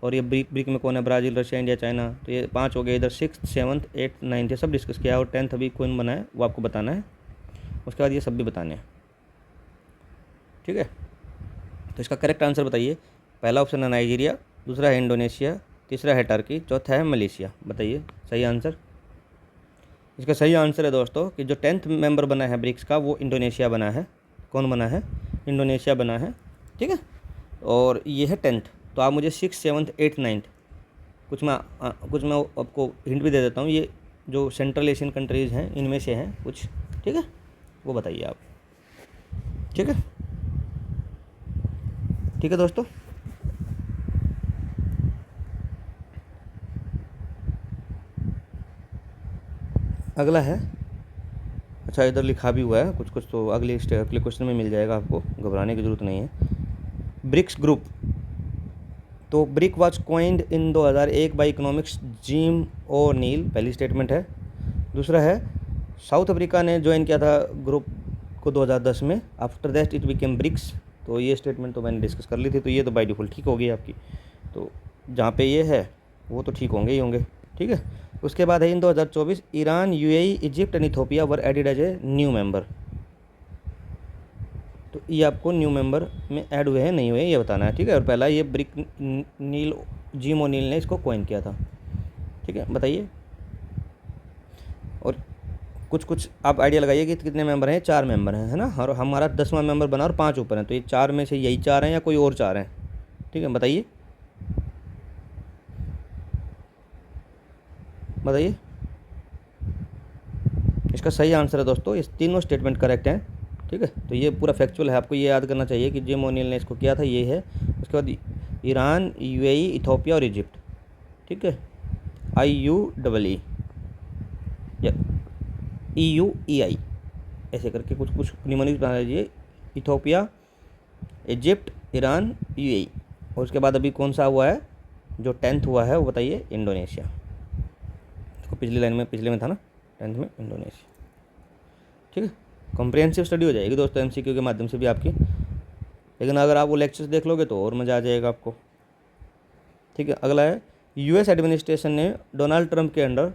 और ये ब्रिक में कौन है, ब्राज़ील, रशिया, इंडिया, चाइना। तो ये 5 हो गए। इधर 6th 7th 8th 9th ये सब डिस्कस किया, और 10th अभी कौन बना है वो आपको बताना है। उसके बाद ये सब भी बताने हैं, ठीक है। तो इसका करेक्ट आंसर बताइए। पहला ऑप्शन है नाइजीरिया, दूसरा है इंडोनेशिया, तीसरा है टर्की, चौथा है मलेशिया। बताइए सही आंसर। इसका सही आंसर है दोस्तों कि जो 10th मेंबर बना है ब्रिक्स का वो इंडोनेशिया बना है। कौन बना है, इंडोनेशिया बना है, ठीक है। और ये है 10th। तो आप मुझे 6th 7th 8th 9th कुछ मैं आपको हिंट भी दे देता हूँ। ये जो सेंट्रल एशियन कंट्रीज़ हैं इनमें से हैं कुछ, ठीक है, वो बताइए आप, ठीक है। ठीक है दोस्तों, अगला है, अच्छा इधर लिखा भी हुआ है कुछ कुछ, तो अगले क्वेश्चन में मिल जाएगा आपको, घबराने की ज़रूरत नहीं है। ब्रिक्स ग्रुप, तो BRIC was coined in 2001 by economics Jim O'Neill, पहली स्टेटमेंट है। दूसरा है साउथ अफ्रीका ने ज्वाइन किया था ग्रुप को 2010 में, after that it became BRICS. तो ये स्टेटमेंट तो मैंने डिस्कस कर ली थी, तो ये तो बाय डिफ़ॉल्ट ठीक होगी आपकी। तो जहाँ पे ये है वो तो ठीक होंगे ही होंगे, ठीक है। उसके बाद है in 2024 Iran, UAE, Egypt and Ethiopia were added as a new member. तो ये आपको न्यू मेंबर में ऐड हुए हैं नहीं हुए ये बताना है, ठीक है। और पहला ये ब्रिक नील जिम ओ'नील ने इसको कॉइन किया था, ठीक है। बताइए, और कुछ आप आइडिया लगाइए कि कितने मेंबर हैं। 4 मेंबर हैं, है ना, और हमारा 10वां मेंबर बना और 5 ऊपर हैं। तो ये 4 में से यही 4 हैं या कोई और 4 हैं, ठीक है। बताइए बताइए। इसका सही आंसर है दोस्तों, इस तीनों स्टेटमेंट करेक्ट हैं, ठीक है। तो ये पूरा फैक्चुअल है, आपको ये याद करना चाहिए कि जिम ओ'नील ने इसको किया था, ये है। उसके बाद ईरान, यूएई, इथोपिया और इजिप्ट, ठीक है। IUEE या EUEI ऐसे करके कुछ कुछ निमोनिक्स बना लीजिए। Ethiopia, Egypt, Iran, UAE. और उसके बाद अभी कौन सा हुआ है जो 10th हुआ है वो बताइए, इंडोनेशिया। तो पिछले में था ना 10th में इंडोनेशिया, ठीक है। कॉम्प्रिहेंसिव स्टडी हो जाएगी दोस्तों MCQ के माध्यम से भी आपकी, लेकिन अगर आप वो लेक्चर्स देख लोगे तो और मज़ा आ जाएगा आपको, ठीक है। अगला है US एडमिनिस्ट्रेशन ने डोनाल्ड ट्रंप के अंडर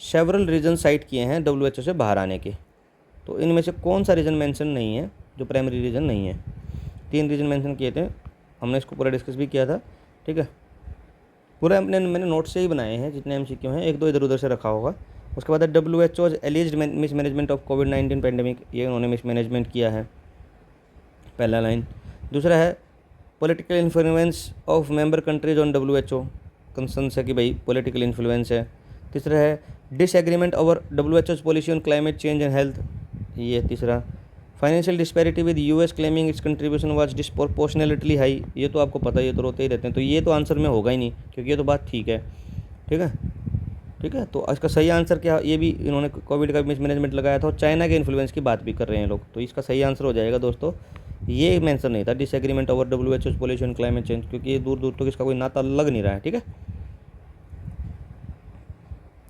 सेवरल रीजन साइट किए हैं WHO से बाहर आने के। तो इनमें से कौन सा रीज़न मेंशन नहीं है जो प्राइमरी रीज़न नहीं है। 3 रीज़न मेंशन किए थे, हमने इसको पूरा डिस्कस भी किया था, ठीक है। पूरा मैंने नोट से ही बनाए हैं जितने MCQ हैं, 1-2 इधर उधर से रखा होगा। उसके बाद है WHO एलिज्ड मिसमैनेजमेंट ऑफ कोविड-19 पैंडेमिक, ये उन्होंने मिसमैनेजमेंट किया है, पहला लाइन। दूसरा है political influence of member countries on WHO, concerns है कि भाई पॉलिटिकल इन्फ्लुएंस है। तीसरा है disagreement over WHO's policy on climate change and health, ये तीसरा। Financial disparity with US claiming its contribution was disproportionately high, ये तो आपको पता है, ये तो रोते ही रहते हैं, तो ये तो आंसर में होगा ही नहीं क्योंकि ये तो बात ठीक है, ठीक है, ठीक है। तो इसका सही आंसर क्या, ये भी इन्होंने कोविड का मिसमैनेजमेंट लगाया था और चाइना के इन्फ्लुएंस की बात भी कर रहे हैं लोग। तो इसका सही आंसर हो जाएगा दोस्तों, ये मेंशन नहीं था disagreement over WHO policy on climate change, क्योंकि ये दूर दूर तक इसका कोई नाता लग नहीं रहा है, ठीक है।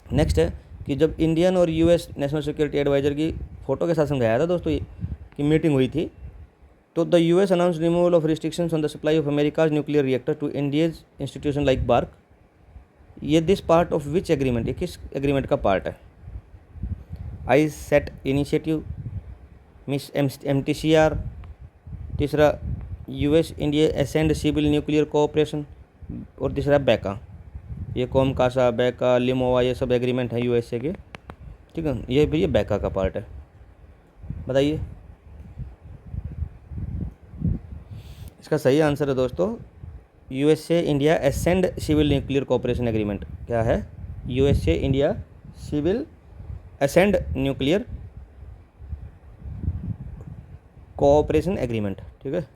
नेक्स्ट है कि जब इंडियन और US नेशनल सिक्योरिटी एडवाइज़र की फ़ोटो के साथ समझाया था दोस्तों की मीटिंग हुई थी, तो the US announce removal of restrictions on the supply of America's nuclear reactor to India's institution like BARC. ये this part of which agreement, ये किस एग्रीमेंट का पार्ट है। आई सेट इनिशिएटिव, मिस MTCR, तीसरा US India ascend civil nuclear cooperation, और तीसरा बैका। ये कॉम कासा, बैका, लिमोवा, ये सब एग्रीमेंट है USA के, ठीक है। ये भी ये बैका का पार्ट है, बताइए। इसका सही आंसर है दोस्तों USA India ascend civil nuclear cooperation agreement. क्या है, USA India civil ascend nuclear cooperation agreement, ठीक है।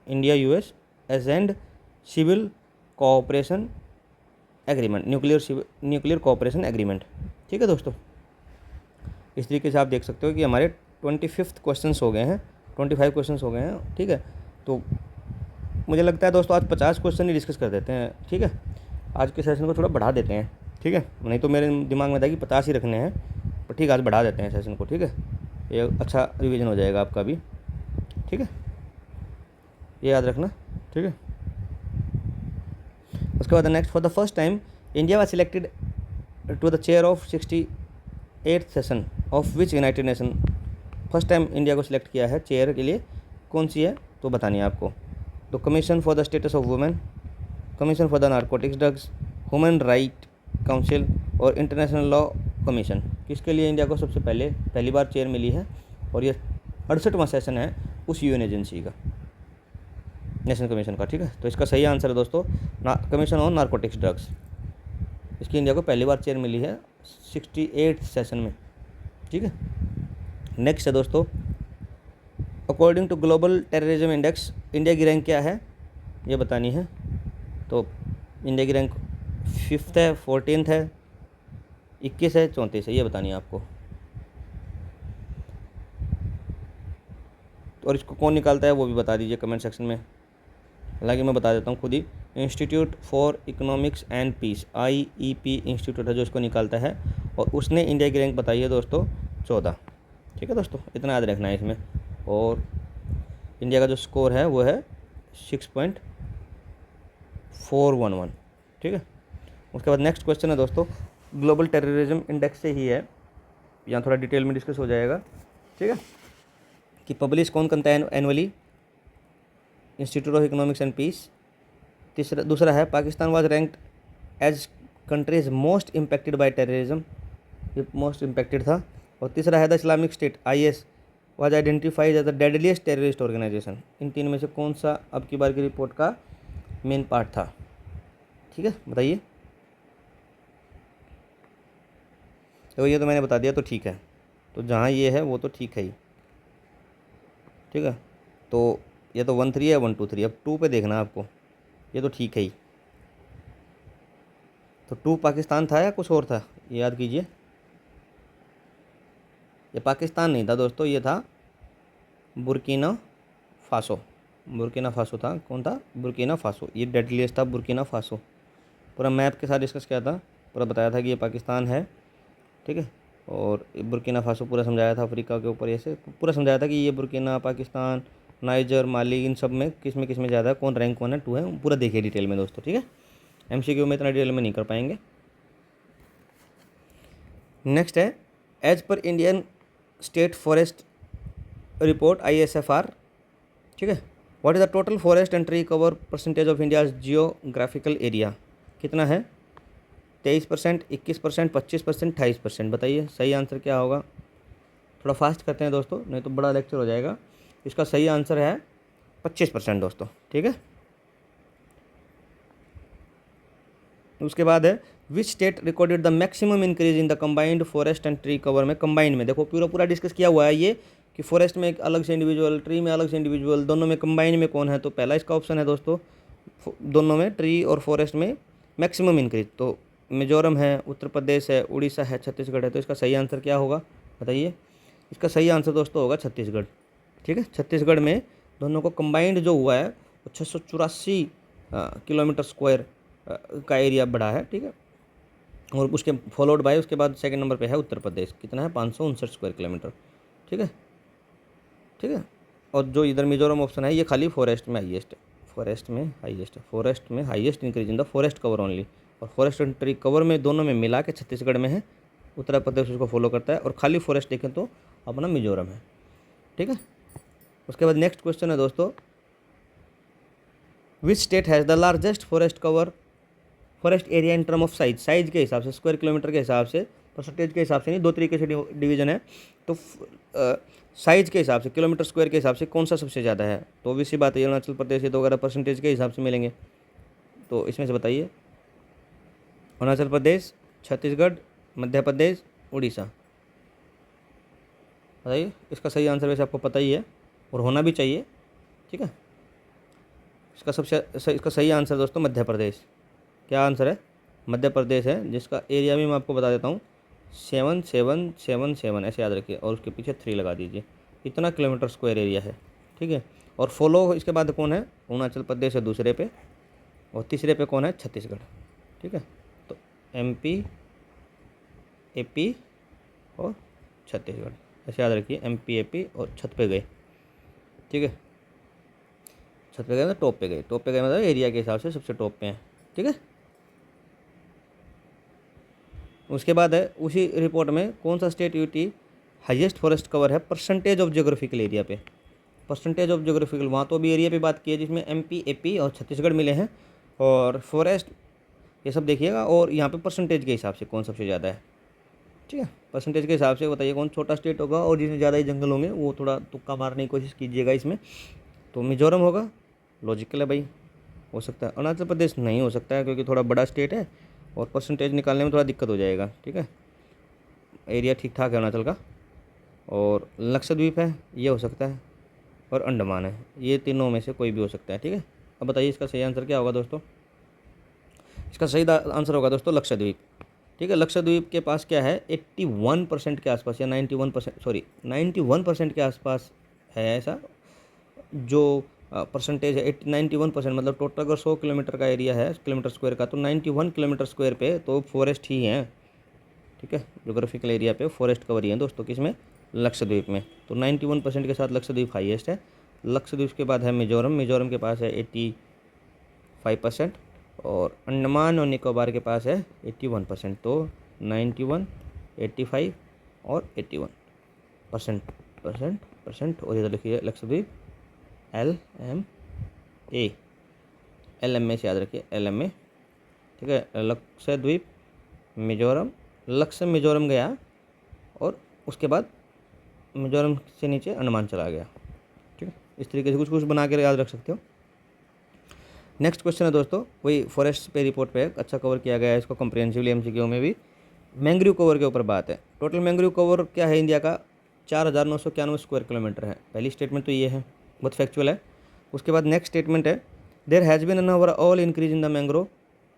India US ascend civil cooperation agreement, nuclear cooperation agreement, ठीक है दोस्तों। इस तरीके से आप देख सकते हो कि हमारे 25 क्वेश्चंस हो गए हैं, 25 क्वेश्चंस हो गए हैं, ठीक है। तो मुझे लगता है दोस्तों आज 50 क्वेश्चन ही डिस्कस कर देते हैं, ठीक है। आज के सेशन को थोड़ा बढ़ा देते हैं, ठीक है। नहीं तो मेरे दिमाग में था कि 50 ही रखने हैं, पर ठीक है आज बढ़ा देते हैं सेशन को, ठीक है। ये अच्छा रिवीजन हो जाएगा आपका भी, ठीक है, ये याद रखना, ठीक है। उसके बाद next, for the first time India was selected to the chair of 68th session of which United Nation. First time India को सिलेक्ट किया है चेयर के लिए, कौन सी है तो बतानी है आपको। तो commission for the status of women, commission for the narcotics drugs, human right council और इंटरनेशनल लॉ कमीशन। किसके लिए इंडिया को सबसे पहली बार चेयर मिली है, और ये 68वां सेशन है उस यूएन एजेंसी का, नेशनल कमीशन का। ठीक है, तो इसका सही आंसर है दोस्तों कमीशन ऑन नारकोटिक्स ड्रग्स। इसकी इंडिया को पहली बार चेयर मिली है 68th सेशन में। ठीक है, नेक्स्ट है दोस्तों, according to global terrorism index India की रैंक क्या है ये बतानी है। तो इंडिया की रैंक 5th है, 14th है, 21 है, 34 है, ये बतानी है आपको। और इसको कौन निकालता है वो भी बता दीजिए कमेंट सेक्शन में, हालांकि मैं बता देता हूँ खुद ही। Institute for economics and peace, IEP institute है जो इसको निकालता है, और उसने इंडिया की रैंक बताई है दोस्तों 14। ठीक है दोस्तों, इतना याद रखना है इसमें। और इंडिया का जो स्कोर है वो है 6.411। ठीक है, उसके बाद नेक्स्ट क्वेश्चन है दोस्तों, ग्लोबल टेररिज्म इंडेक्स से ही है, यहाँ थोड़ा डिटेल में डिस्कस हो जाएगा। ठीक है, कि पब्लिश कौन करता है annually, institute of economics and peace. दूसरा है Pakistan was ranked as countries most impacted by terrorism, ये मोस्ट इम्पैक्टेड था। और तीसरा है the Islamic State IS was identified as the deadliest terrorist organisation. इन तीन में से कौन सा अब की बार की रिपोर्ट का मेन पार्ट था। ठीक है, बताइए। तो ये तो मैंने बता दिया, तो ठीक है, तो जहाँ ये है वो तो ठीक है ही। ठीक है, तो ये तो 1 3 है, 1 2 3, अब 2 पे देखना आपको, ये तो ठीक है ही। तो 2 पाकिस्तान था या कुछ और था, ये याद कीजिए। ये पाकिस्तान नहीं था दोस्तों, ये था बुर्किना फासो। बुर्किना फासो था, कौन था, बुर्किना फासो। ये डेडलीस्ट था बुर्किना फासो। पूरा मैप के साथ डिस्कस किया था, पूरा बताया था कि ये पाकिस्तान है। ठीक है, और बुर्किना फासो पूरा समझाया था, अफ्रीका के ऊपर ऐसे पूरा समझाया था कि ये बुर्किना, पाकिस्तान, नाइजर, माली, इन सब में किस में ज़्यादा है, कौन रैंक 1 है 2 है, पूरा देखिए डिटेल में दोस्तों। ठीक है, MCQ में इतना डिटेल में नहीं कर पाएंगे। नेक्स्ट है, as per Indian state forest report ISFR। ठीक है, what is the total forest and tree cover percentage of India's geographical area, कितना है, 23%, 21%, 25%, 28%। बताइए सही आंसर क्या होगा। थोड़ा फास्ट करते हैं दोस्तों, नहीं तो बड़ा लेक्चर हो जाएगा। इसका सही आंसर है 25% दोस्तों। ठीक है, उसके बाद है which state recorded the maximum increase in the combined forest and tree cover में। कंबाइंड में देखो पूरा डिस्कस किया हुआ है ये, कि फॉरेस्ट में एक अलग से इंडिविजुअल, ट्री में अलग से इंडिविजुअल, दोनों में कंबाइंड में कौन है, तो पहला इसका ऑप्शन है दोस्तों, दोनों में ट्री और फॉरेस्ट में मैक्सिमम इंक्रीज। तो मिजोरम है, उत्तर प्रदेश है, उड़ीसा है, छत्तीसगढ़ है। तो इसका सही आंसर क्या होगा बताइए। इसका सही आंसर दोस्तों होगा छत्तीसगढ़। ठीक है, छत्तीसगढ़ में दोनों को कंबाइंड जो हुआ है वो 684 किलोमीटर स्क्वायर का एरिया बढ़ा है। ठीक है, और उसके फॉलोड बाय, उसके बाद सेकंड नंबर पे है उत्तर प्रदेश, कितना है 559 स्क्वायर किलोमीटर। ठीक है, ठीक है, और जो इधर मिजोरम ऑप्शन है ये खाली फॉरेस्ट में हाईएस्ट है, फॉरेस्ट में highest increase in the forest cover only. और फॉरेस्ट एंड ट्री कवर में दोनों में मिला के छत्तीसगढ़ में है, उत्तर प्रदेश उसको फॉलो करता है, और खाली फॉरेस्ट देखें तो अपना मिजोरम है। ठीक है, उसके बाद नेक्स्ट क्वेश्चन है दोस्तों, which state has the largest forest cover, forest area in term of size के हिसाब से, स्क्वायर किलोमीटर के हिसाब से, परसेंटेज के हिसाब से नहीं, 2 तरीके से डिवीजन है। तो साइज के हिसाब से, किलोमीटर स्क्वायर के हिसाब से कौन सा सबसे ज़्यादा है, तो भी सी बात है अरुणाचल प्रदेश है, तो अगर परसेंटेज के हिसाब से मिलेंगे तो इसमें से बताइए। अरुणाचल प्रदेश, छत्तीसगढ़, मध्य प्रदेश, उड़ीसा। बताइए इसका सही आंसर, वैसे आपको पता ही है और होना भी चाहिए। ठीक है, इसका सही आंसर दोस्तों मध्य प्रदेश। क्या आंसर है, मध्य प्रदेश है, जिसका एरिया भी मैं आपको बता देता हूँ 7777 ऐसे याद रखिए, और उसके पीछे 3 लगा दीजिए, इतना किलोमीटर स्क्वायर एरिया है। ठीक है, और फॉलो इसके बाद कौन है, अरुणाचल प्रदेश है दूसरे पे, और तीसरे पे कौन है, छत्तीसगढ़। ठीक है, तो MP, AP और छत्तीसगढ़ ऐसे याद रखिए, MP AP और छत पे गए। ठीक है, छत पे गए मतलब टॉप पे गए, टॉप पे गए मतलब एरिया के हिसाब से सबसे टॉप पे हैं। ठीक है। उसके बाद है उसी रिपोर्ट में कौन सा state UT highest forest cover है परसेंटेज ऑफ ज्योग्राफिकल एरिया पे, परसेंटेज ऑफ ज्योग्राफिकल, वहाँ तो भी एरिया पे बात की है जिसमें एमपी, एपी और छत्तीसगढ़ मिले हैं, और फॉरेस्ट ये सब देखिएगा, और यहाँ पे परसेंटेज के हिसाब से कौन सबसे ज़्यादा है, ठीक है। परसेंटेज के हिसाब से बताइए कौन छोटा स्टेट होगा और जिसमें ज़्यादा ही जंगल होंगे, वो थोड़ा तुक्का मारने की कोशिश कीजिएगा इसमें। तो मिजोरम होगा, लॉजिकल है भाई, हो सकता है। अरुणाचल प्रदेश नहीं हो सकता है क्योंकि थोड़ा बड़ा स्टेट है और परसेंटेज निकालने में थोड़ा दिक्कत हो जाएगा, ठीक है। एरिया ठीक ठाक है अरुणाचल का। और लक्षद्वीप है, ये हो सकता है, और अंडमान है, ये तीनों में से कोई भी हो सकता है, ठीक है। अब बताइए इसका सही आंसर क्या होगा दोस्तों। इसका सही आंसर होगा दोस्तों लक्षद्वीप, ठीक है। लक्षद्वीप के पास क्या है 81% के आसपास, या 91%, सॉरी 91% के आसपास है ऐसा जो परसेंटेज है। 91% मतलब टोटल अगर 100 किलोमीटर का एरिया है किलोमीटर स्क्वायर का, तो 91 किलोमीटर स्क्वायर पे तो फॉरेस्ट ही है, ठीक है। जोग्राफिकल एरिया पे फॉरेस्ट कवर ही है दोस्तों, किसमें, लक्षद्वीप में। तो 91% के साथ लक्षद्वीप हाईएस्ट है। लक्षद्वीप के बाद है मिजोरम, मिजोरम के पास है 85%, और अंडमान और निकोबार के पास है 81%। तो 91, 85 और 81% परसेंट। और इधर लिखिए लक्षद्वीप LMA, LMA से याद रखिए, LMA, ठीक है। लक्षद्वीप, मिजोरम, लक्ष्य मिजोरम गया, और उसके बाद मिजोरम से नीचे अंडमान चला गया, ठीक है। इस तरीके से कुछ कुछ बना के याद रख सकते हो। नेक्स्ट क्वेश्चन है दोस्तों, वही फॉरेस्ट पे रिपोर्ट पे अच्छा कवर किया गया है इसको कॉम्प्रिहेंसिवली, एमसीक्यू में भी मैंग्रीव कवर के ऊपर बात है। टोटल मैंग्रीव कवर क्या है इंडिया का, 4991 स्क्वायर किलोमीटर है। पहली स्टेटमेंट तो ये है, बहुत फैक्चुअल है। उसके बाद नेक्स्ट स्टेटमेंट है, there has been an overall increase in the mangrove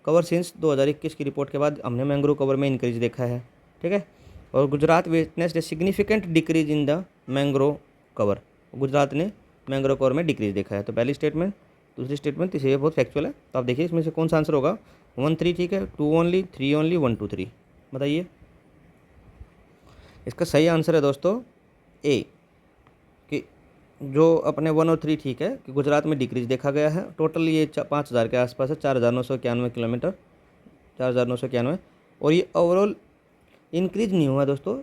cover since 2021 की रिपोर्ट के बाद हमने मैंग्रोव कवर में इंक्रीज देखा है, ठीक है। और Gujarat witnessed a significant decrease in the mangrove cover, Gujarat ने मैंग्रोव कवर में डिक्रीज देखा है। तो पहली स्टेटमेंट, दूसरी स्टेटमेंट, तीसरी बहुत फैक्चुअल है। तो आप देखिए इसमें से कौन सा आंसर होगा। 1 3 ठीक है, 2 ओनली, 3 ओनली, 1 2 3, बताइए। इसका सही आंसर है दोस्तों ए, कि जो अपने 1 और 3 ठीक है कि गुजरात में डिक्रीज देखा गया है। टोटल ये 5000 के आसपास है, 4991 किलोमीटर, 4991। और ये ओवरऑल इंक्रीज नहीं हुआ दोस्तों,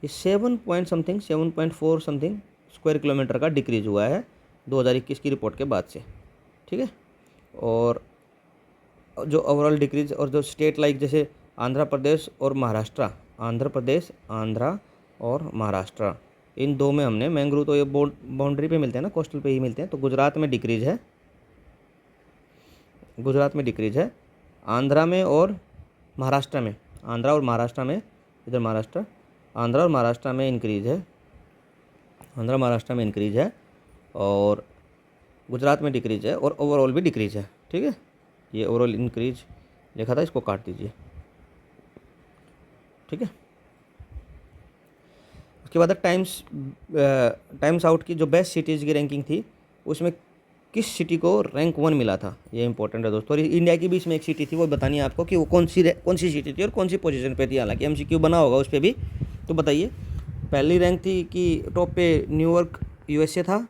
ये 7.4 समथिंग स्क्वायर किलोमीटर का डिक्रीज हुआ है 2021 की रिपोर्ट के बाद से, ठीक है। और जो ओवरऑल डिक्रीज, और जो स्टेट लाइक जैसे आंध्र प्रदेश और महाराष्ट्र, आंध्रा और महाराष्ट्र, इन दो में हमने मैंग्रोव, तो ये बाउंड्री पे मिलते हैं ना, कोस्टल पे ही मिलते हैं। तो गुजरात में डिक्रीज है, गुजरात में डिक्रीज है। आंध्रा में और महाराष्ट्र में, आंध्रा और महाराष्ट्र में, इधर महाराष्ट्र, आंध्रा और महाराष्ट्र में इंक्रीज है, आंध्रा महाराष्ट्र में इंक्रीज है, और गुजरात में डिक्रीज है, और ओवरऑल भी डिक्रीज है, ठीक है। ये ओवरऑल इंक्रीज लिखा था, इसको काट दीजिए, ठीक है। उसके बाद टाइम्स आउट की जो बेस्ट सिटीज़ की रैंकिंग थी, उसमें किस सिटी को रैंक 1 मिला था, ये इंपॉर्टेंट है दोस्तों। और इंडिया की भी इसमें एक सिटी थी, वो बतानी है आपको कि वो कौन सी सिटी थी और कौन सी पोजीशन पे थी। हालांकि एमसीक्यू बना होगा उस पर भी, तो बताइए। पहली रैंक थी कि टॉप पे न्यूयॉर्क USA था,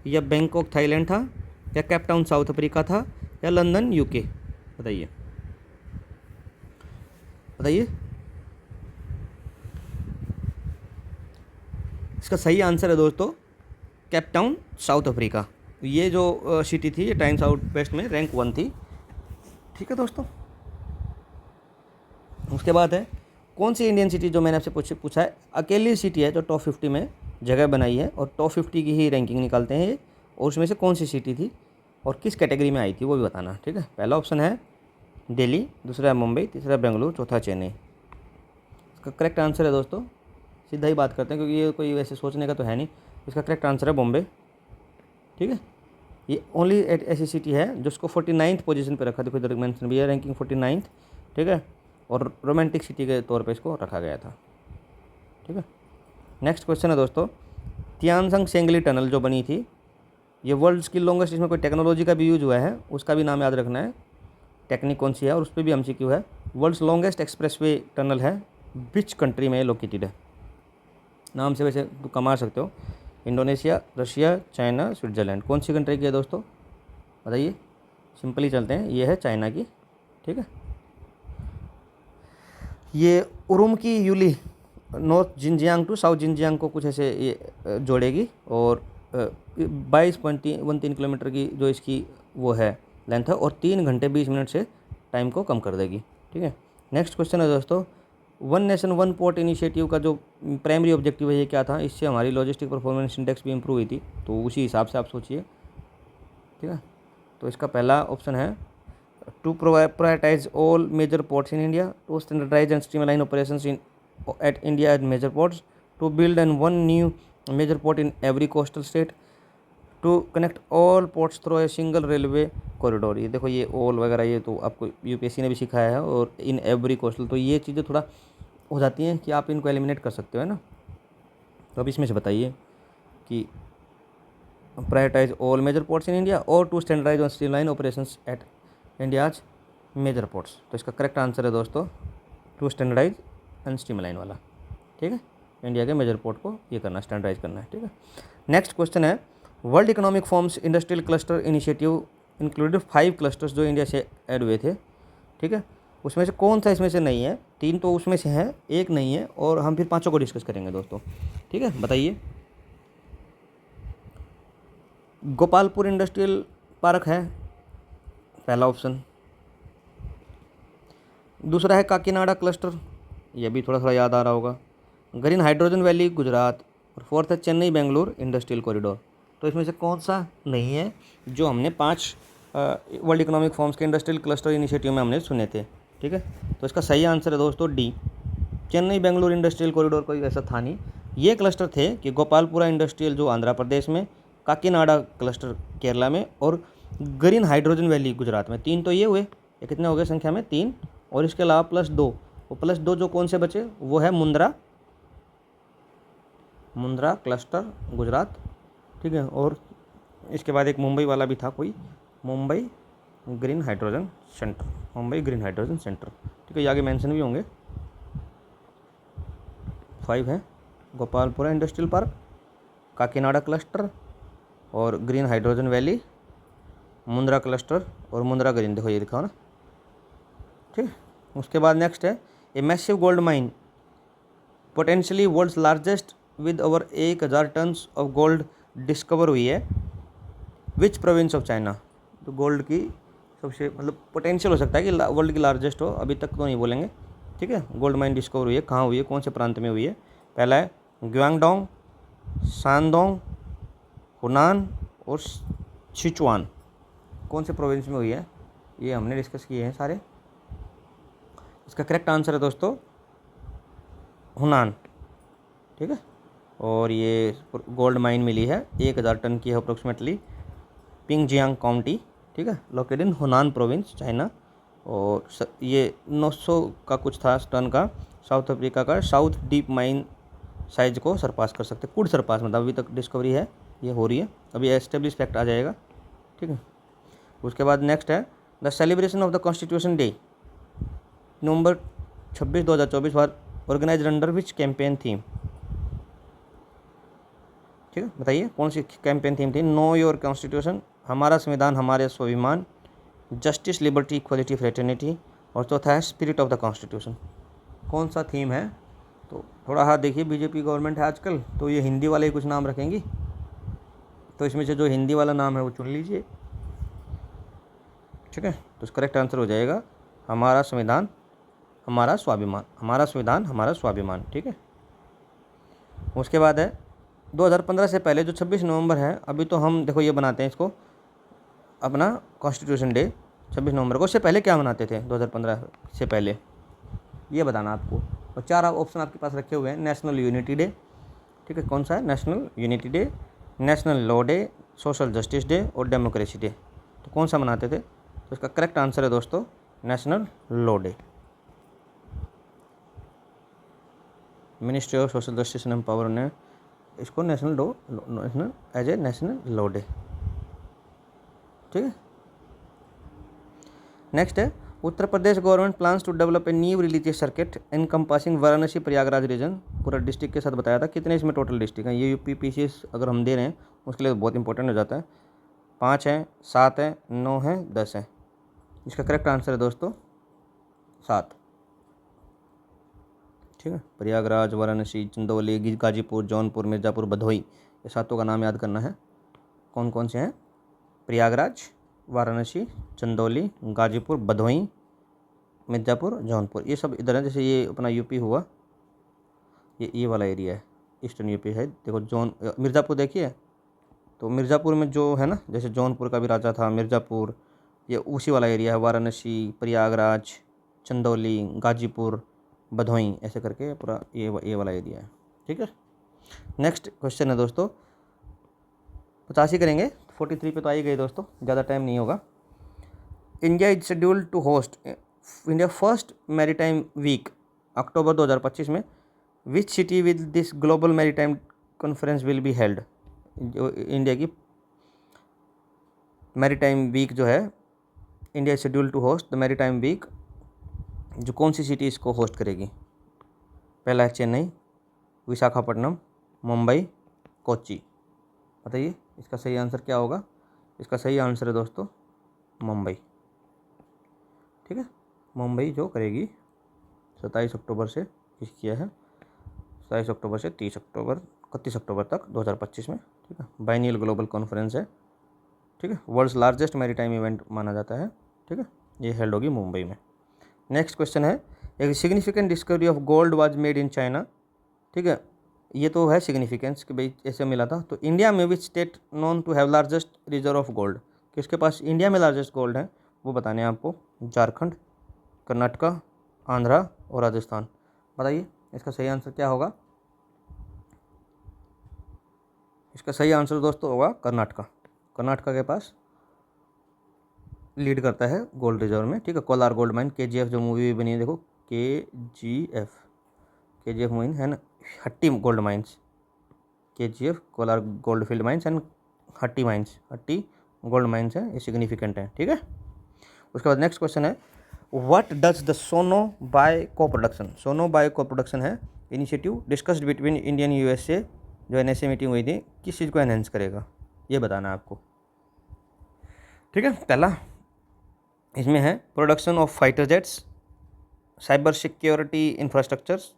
या बैंकॉक थाईलैंड था, या केप टाउन साउथ अफ्रीका था, या लंदन UK, बताइए बताइए। इसका सही आंसर है दोस्तों केप टाउन साउथ अफ्रीका। ये जो सिटी थी, ये टाइम्स आउट बेस्ट में रैंक 1 थी, ठीक है दोस्तों। उसके बाद है कौन सी इंडियन सिटी, जो मैंने आपसे पूछा है, अकेली सिटी है जो टॉप 50 में जगह बनाई है, और टॉप 50 की ही रैंकिंग निकालते हैं ये, और उसमें से कौन सी सिटी थी और किस कैटेगरी में आई थी वो भी बताना, ठीक है। पहला ऑप्शन है दिल्ली, दूसरा है मुंबई, तीसरा बेंगलुरु, चौथा चेन्नई। इसका करेक्ट आंसर है दोस्तों, सीधा ही बात करते हैं क्योंकि ये कोई वैसे सोचने का तो है नहीं। इसका करेक्ट आंसर है बॉम्बे, ठीक है। ये ओनली ऐसी सिटी है जिसको 49th पोजीशन पे रखा, देखो इधर मेंशन भी है, रैंकिंग 49th, ठीक है। और रोमांटिक सिटी के तौर पे इसको रखा गया था, ठीक है। नेक्स्ट क्वेश्चन है दोस्तों, तियानसंग सेंगली टनल जो बनी थी, ये वर्ल्ड्स की लॉन्गेस्ट, इसमें कोई टेक्नोलॉजी का भी यूज हुआ है, उसका भी नाम याद रखना है, टेक्निक कौन सी है, और उस पर भी एमसीक्यू है। वर्ल्ड्स लॉन्गेस्ट एक्सप्रेसवे टनल है, विच कंट्री में लोकेटेड है। नाम से वैसे तो कमा सकते हो, इंडोनेशिया, रशिया, चाइना, स्विट्ज़रलैंड, कौन सी कंट्री की है दोस्तों, बताइए। सिंपली चलते हैं, ये है चाइना की ठीक है। ये Urumqi Yuli north Xinjiang to south Xinjiang को कुछ ऐसे ये जोड़ेगी और 22.13 किलोमीटर की जो इसकी वो है लेंथ है और 3 घंटे 20 मिनट से टाइम को कम कर देगी। ठीक है। नेक्स्ट क्वेश्चन है दोस्तों, one nation one port initiative का जो प्राइमरी ऑब्जेक्टिव है ये क्या था? इससे हमारी लॉजिस्टिक परफॉर्मेंस इंडेक्स भी इंप्रूव हुई थी, तो उसी हिसाब से आप सोचिए। ठीक है। तो इसका पहला ऑप्शन है to prioritise all major ports in India, to standardise and streamline operations in at India at major ports, to build and one new major port in every coastal state, to connect all ports through a single railway corridor. ये देखो ये all वगैरह ये तो आपको UPSC ने भी सिखाया है, और इन एवरी कोस्टल, तो ये चीज़ें थोड़ा हो जाती हैं कि आप इनको एलिमिनेट कर सकते हो, है ना। तो अब इसमें से बताइए कि prioritise all major ports in India और to standardise on streamline operations at India's major ports. तो इसका करेक्ट आंसर है दोस्तों टू स्टैंडर्डाइज एंड स्ट्रीमलाइन वाला। ठीक है, इंडिया के मेजर पोर्ट को ये करना, स्टैंडर्डाइज करना है। ठीक है। नेक्स्ट क्वेश्चन है, world economic forms industrial cluster initiative included 5 clusters जो इंडिया से ऐड हुए थे। ठीक है, उसमें से कौन सा इसमें से नहीं है? 3 तो उसमें से है, एक नहीं है, और हम फिर 5 को डिस्कस करेंगे दोस्तों। ठीक है, बताइए। गोपालपुर इंडस्ट्रियल पार्क है पहला ऑप्शन, दूसरा है काकीनाडा क्लस्टर, ये भी थोड़ा थोड़ा याद आ रहा होगा, ग्रीन हाइड्रोजन वैली गुजरात, और फोर्थ है चेन्नई बेंगलुरु इंडस्ट्रियल कॉरिडोर। तो इसमें से कौन सा नहीं है जो हमने 5 वर्ल्ड इकोनॉमिक फॉर्म्स के इंडस्ट्रियल क्लस्टर इनिशिएटिव में हमने सुने थे? ठीक है, तो इसका सही आंसर है दोस्तों D, Chennai Bengaluru industrial corridor. कोई ऐसा था नहीं, ये क्लस्टर थे कि गोपालपुरा इंडस्ट्रियल जो आंध्र प्रदेश में, काकीनाडा क्लस्टर केरला में, और ग्रीन हाइड्रोजन वैली गुजरात में। 3 तो ये हुए, ये कितने हो गए संख्या में? 3, और इसके अलावा +2, वो +2 जो कौन से बचे वो है मुंद्रा क्लस्टर गुजरात। ठीक है, और इसके बाद एक मुंबई वाला भी था कोई, Mumbai green hydrogen centre, Mumbai green hydrogen centre. ठीक है, ये आगे मेंशन भी होंगे। 5 है Gopalpura industrial park, Kakinada cluster, और green hydrogen valley, Mundra cluster, और मुंद्रा ग्रीन, देखो ये दिखाओ ना। ठीक, उसके बाद नेक्स्ट है, a massive gold mine potentially world's largest with over 1000 tons of gold discover हुई है विच प्रोविंस ऑफ चाइना। तो गोल्ड की सबसे मतलब पोटेंशियल हो सकता है कि वर्ल्ड की लार्जेस्ट हो, अभी तक तो नहीं बोलेंगे। ठीक है, गोल्ड माइन डिस्कवर हुई है, कहाँ हुई है, कौन से प्रांत में हुई है? पहला है ग्वांगडोंग, शानडोंग, हुनान और सिचुआन। कौन से प्रोविंस में हुई है ये हमने डिस्कस किए हैं सारे। इसका करेक्ट आंसर है दोस्तों हुनान। ठीक है, और ये गोल्ड माइन मिली है 1000 टन की है अप्रोक्सीमेटली, पिंगजियांग काउंटी। ठीक है, located in Hunan province China, और ये 900 का कुछ था टन का, साउथ अफ्रीका का साउथ डीप माइन साइज को सरपास कर सकते, कुड सरपास, मतलब अभी तक डिस्कवरी है, ये हो रही है, अभी एस्टेब्लिश फैक्ट आ जाएगा। ठीक है, उसके बाद नेक्स्ट है the celebration of the constitution day November 26, 2024 were organise under which campaign theme. ठीक है, बताइए कौन सी कैंपेन थीम थी? नो योर कॉन्स्टिट्यूशन, हमारा संविधान हमारे स्वाभिमान, जस्टिस लिबर्टी इक्वलिटी फ्रेटर्निटी, और चौथा है स्पिरिट ऑफ द कॉन्स्टिट्यूशन। कौन सा थीम है? तो थोड़ा हाँ देखिए, बीजेपी गवर्नमेंट है आजकल, तो ये हिंदी वाले ही कुछ नाम रखेंगी, तो इसमें से जो हिंदी वाला नाम है वो चुन लीजिए। ठीक है, तो करेक्ट आंसर हो जाएगा हमारा संविधान हमारा स्वाभिमान, हमारा संविधान हमारा स्वाभिमान। ठीक है, उसके बाद है 2015 से पहले जो 26 नवंबर है, अभी तो हम देखो ये बनाते हैं इसको अपना कॉन्स्टिट्यूशन डे 26 नवंबर को, उससे पहले क्या मनाते थे 2015 से पहले, ये बताना आपको। और 4 ऑप्शन आपके पास रखे हुए हैं, नेशनल यूनिटी डे। ठीक है, कौन सा है? National unity day, national law day, social justice day, और डेमोक्रेसी डे। तो कौन सा मनाते थे? तो इसका करेक्ट आंसर है दोस्तों national law day. Ministry of social justice and empower ने इसको national as a national law day. ठीक है, नेक्स्ट है Uttar Pradesh government plans to develop a new religious circuit encompassing Varanasi Prayagraj region. पूरा डिस्ट्रिक्ट के साथ बताया था, कितने इसमें टोटल डिस्ट्रिक्ट हैं? ये यूपी पीसीएस अगर हम दे रहे हैं उसके लिए बहुत इंपॉर्टेंट हो जाता है। 5 है, 7 है, 9 है, 10 है। इसका करेक्ट आंसर है दोस्तों 7, ठीक है। प्रयागराज, वाराणसी, चंदौली, गाजीपुर, जौनपुर, मिर्ज़ापुर, भदोही, ये सातों का नाम याद करना है। कौन कौन से हैं? प्रयागराज, वाराणसी, चंदौली, गाजीपुर, भदोही, मिर्ज़ापुर, जौनपुर, ये सब इधर है। जैसे ये अपना यूपी हुआ, ये वाला एरिया है, ईस्टर्न यूपी है। देखो मिर्ज़ापुर देखिए, तो मिर्ज़ापुर में जो है ना, जैसे जौनपुर का भी राजा था मिर्ज़ापुर, ये उसी वाला एरिया है। वाराणसी, प्रयागराज, चंदौली, गाजीपुर, भदोही, ऐसे करके पूरा ये वाला एरिया है, ठीक है। नेक्स्ट क्वेश्चन है दोस्तों, 85 करेंगे, 43 पे तो आ ही गए दोस्तों, ज़्यादा टाइम नहीं होगा। India is scheduled to host India first maritime week October 2025 में which city with this global maritime conference will be held. जो इंडिया की मैरीटाइम वीक जो है, India is scheduled to host the maritime week, जो कौन सी city इसको host करेगी? पहला है चेन्नई, विशाखापट्टनम, मुंबई, कोच्चि। बताइए इसका सही आंसर क्या होगा? इसका सही आंसर है दोस्तों मुंबई, ठीक है। मुंबई जो करेगी 27 अक्टूबर से किया है, 27 अक्टूबर से 31 अक्टूबर तक 2025 में, ठीक है। बाइनियल ग्लोबल कॉन्फ्रेंस है, ठीक है। वर्ल्ड्स लार्जेस्ट मैरीटाइम इवेंट माना जाता है, ठीक है। ये हेल्ड होगी मुंबई में। नेक्स्ट क्वेश्चन है, एक significant discovery of gold was made in China, ठीक है। ये तो है सिग्निफिकेंस कि भाई ऐसे मिला था। तो इंडिया में which state known to have largest reserve of gold, किसके पास इंडिया में लार्जेस्ट गोल्ड है वो बताने हैं आपको। झारखंड, कर्नाटका, आंध्रा और राजस्थान। बताइए इसका सही आंसर क्या होगा? इसका सही आंसर दोस्तों होगा कर्नाटका। कर्नाटका के पास लीड करता है गोल्ड रिजर्व में, ठीक है। कोलार गोल्ड माइन, KGF जो मूवी भी बनी है, देखो KGF मूवी है ना, Hutti gold mines, KGF Kolar gold field mines and Hutti gold mines है, ये सिग्निफिकेंट है, ठीक है। उसके बाद नेक्स्ट क्वेश्चन है, what does the sonobuoy co production है initiative discussed between Indian USA, जो NSA मीटिंग हुई थी, किस चीज़ को एनहेंस करेगा ये बताना है आपको, ठीक है। पहला इसमें है production of fighter jets, cyber security infrastructures.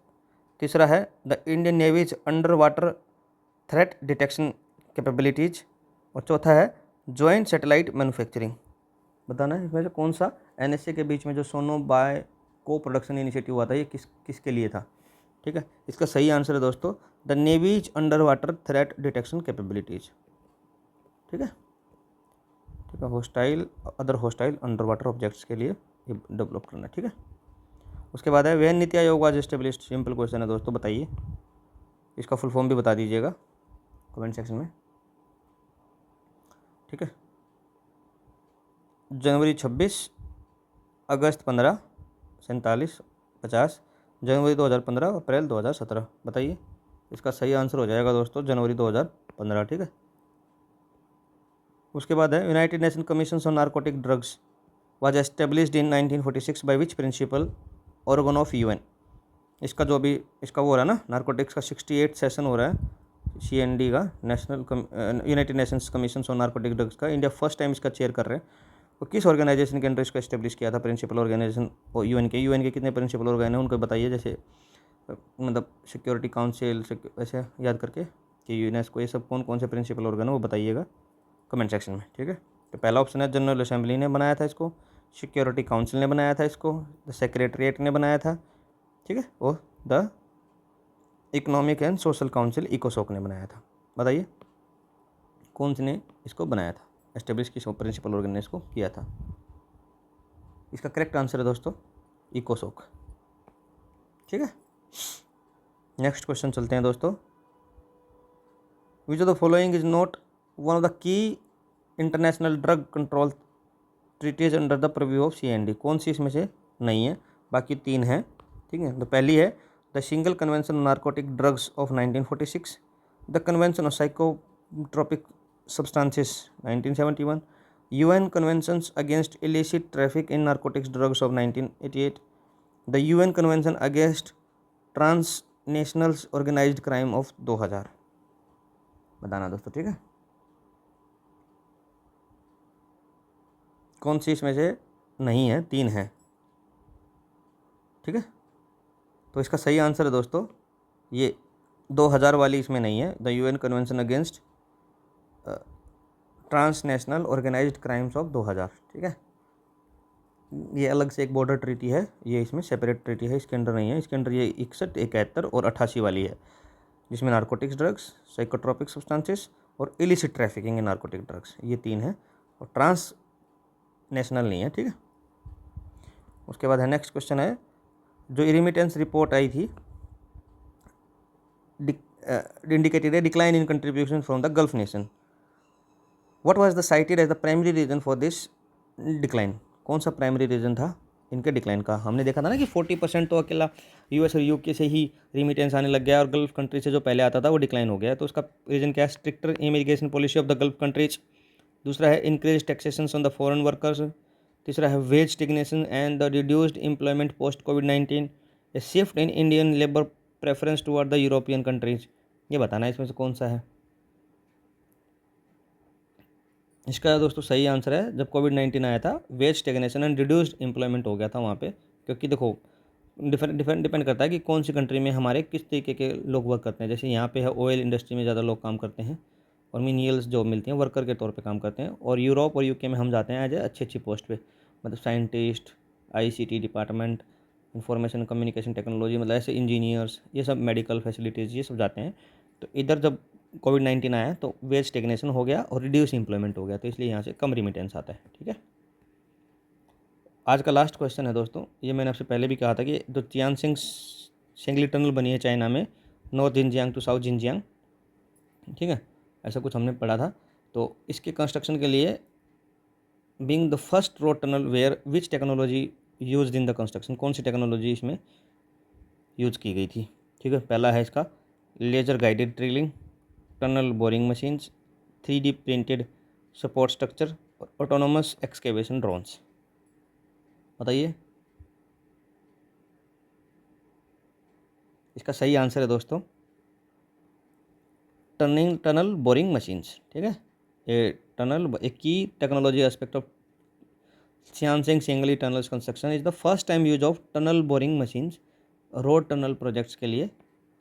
तीसरा है the Indian navy's underwater threat detection capabilities. और चौथा है जॉइंट सैटेलाइट मैन्युफैक्चरिंग। बताना है इसमें से कौन सा NSA के बीच में जो सोनो बाय को प्रोडक्शन इनिशिएटिव हुआ था, ये किसके लिए था, ठीक है। इसका सही आंसर है दोस्तों the navy's underwater threat detection capabilities, ठीक है, ठीक है। Other hostile underwater objects के लिए ये डेवलप करना, ठीक है। उसके बाद है वह NITI Aayog was established. Simple question है दोस्तों, बताइए इसका फुल फॉर्म भी बता दीजिएगा कमेंट सेक्शन में, ठीक है। जनवरी 26, अगस्त 15, 47, 50, जनवरी 2015, अप्रैल 2017। बताइए इसका सही आंसर हो जाएगा दोस्तों जनवरी 2015, ठीक है। उसके बाद है United nation commission on narcotic drugs was established in 1946 by which principle organ of UN। इसका जो भी इसका वो हो रहा है ना, नारकोटिक्स का 68 सेशन हो रहा है CND का, national United Nations commission on narcotic drugs का। इंडिया फर्स्ट टाइम इसका चेयर कर रहे हैं। तो किस ऑर्गेनाइजेशन के अंडर इसको एस्टेब्लिश किया था प्रिंसिपल ऑर्गेनाइजेशन? और UN के कितने प्रिंसिपल ऑर्गेन हैं उनको बताइए, जैसे मतलब सिक्योरिटी काउंसिल, ऐसे याद करके कि यूनेस्को, ये सब कौन कौन से प्रिंसिपल ऑर्गन है वो बताइएगा कमेंट सेक्शन में, ठीक है। तो पहला ऑप्शन है जनरल असेंबली ने बनाया था इसको, सिक्योरिटी काउंसिल ने बनाया था इसको, द सेक्रेटरीट ने बनाया था, ठीक है, और the economic and social council इकोसोक ने बनाया था। बताइए कौन से ने इसको बनाया था, एस्टेब्लिश किस प्रिंसिपल ऑर्गन ने इसको किया था? इसका करेक्ट आंसर है दोस्तों इकोसोक, ठीक है। नेक्स्ट क्वेश्चन चलते हैं दोस्तों, which of the following is not one of the key international drug control treaties under the preview of CND। कौन सी इसमें से नहीं है? बाकी 3 हैं, ठीक है। तो पहली है the single convention on narcotic drugs of 1946, the convention of psychotropic substances 1971, UN conventions against illicit traffic in narcotics drugs of 1988, the UN convention against transnational organised crime of 2000। बताना दोस्तों, ठीक है, कौन सी इसमें से नहीं है? 3 है। ठीक है। तो इसका सही आंसर है दोस्तों ये 2000 वाली इसमें नहीं है, the UN convention against transnational organised crimes of 2000। ठीक है, ये अलग से एक बॉर्डर ट्रीटी है, ये इसमें सेपरेट ट्रीटी है, इसके अंडर नहीं है। इसके अंडर ये 61, 71 और 88 वाली है, जिसमें नारकोटिक्स ड्रग्स, साइकोट्रोपिक सब्सटेंसेस और illicit trafficking in narcotic drugs, ये 3 है, और ट्रांस नेशनल नहीं है। ठीक है, उसके बाद है नेक्स्ट क्वेश्चन है, जो रेमिटेंस रिपोर्ट आई थी indicated a decline in contribution from the Gulf nation, what was the cited as the primary reason for this decline? कौन सा प्राइमरी रीजन था इनके डिक्लाइन का? हमने देखा था ना कि 40% तो अकेला यूएस और यूके से ही रिमिटेंस आने लग गया और गल्फ कंट्री से जो पहले आता था वो डिक्लाइन हो गया। तो उसका रीजन क्या है? Stricter immigration policy of the Gulf countries. दूसरा है increase taxation on the foreign workers. तीसरा है wage stagnation and the reduced employment post कोविड-19, a shift in Indian labour preference toward the European countries. ये बताना है इसमें से कौन सा है। इसका दोस्तों सही आंसर है, जब कोविड-19 आया था wage stagnation and reduced employment हो गया था वहाँ पे, क्योंकि देखो डिपेंड करता है कि कौन सी कंट्री में हमारे किस तरीके के लोग वर्क करते हैं। जैसे यहाँ पे है ऑयल इंडस्ट्री में ज़्यादा लोग काम करते हैं और मिनियल्स जॉब मिलती हैं, वर्कर के तौर पे काम करते हैं। और यूरोप और यूके में हम जाते हैं एज अच्छी पोस्ट पे, मतलब scientist, ICT department, information communication technology, मतलब ऐसे इंजीनियर्स, ये सब मेडिकल फैसिलिटीज़, ये सब जाते हैं। तो इधर जब कोविड-19 आया तो वेज स्टेगनेशन हो गया और रिड्यूस एम्प्लॉयमेंट हो गया, तो इसलिए यहाँ से कम रिमिटेंस आता है। ठीक है, आज का लास्ट क्वेश्चन है दोस्तों, ये मैंने आपसे पहले भी कहा था कि जो चियांसिंग शेंगली टनल बनी है चाइना में, north Xinjiang to south Xinjiang, ठीक है, ऐसा कुछ हमने पढ़ा था। तो इसके कंस्ट्रक्शन के लिए being the first road tunnel where which technology used in the construction, कौन सी टेक्नोलॉजी इसमें यूज़ की गई थी? ठीक है, पहला है इसका laser guided drilling, tunnel boring machines, 3D printed support structure और ऑटोनोमस एक्सकेवेशन ड्रोन्स। बताइए, इसका सही आंसर है दोस्तों टनल बोरिंग मशीन्स। ठीक है, ये टनल एक की टेक्नोलॉजी एस्पेक्ट ऑफ चियांसिंग शेंगली tunnels construction is the first time use of tunnel boring machines road tunnel projects के लिए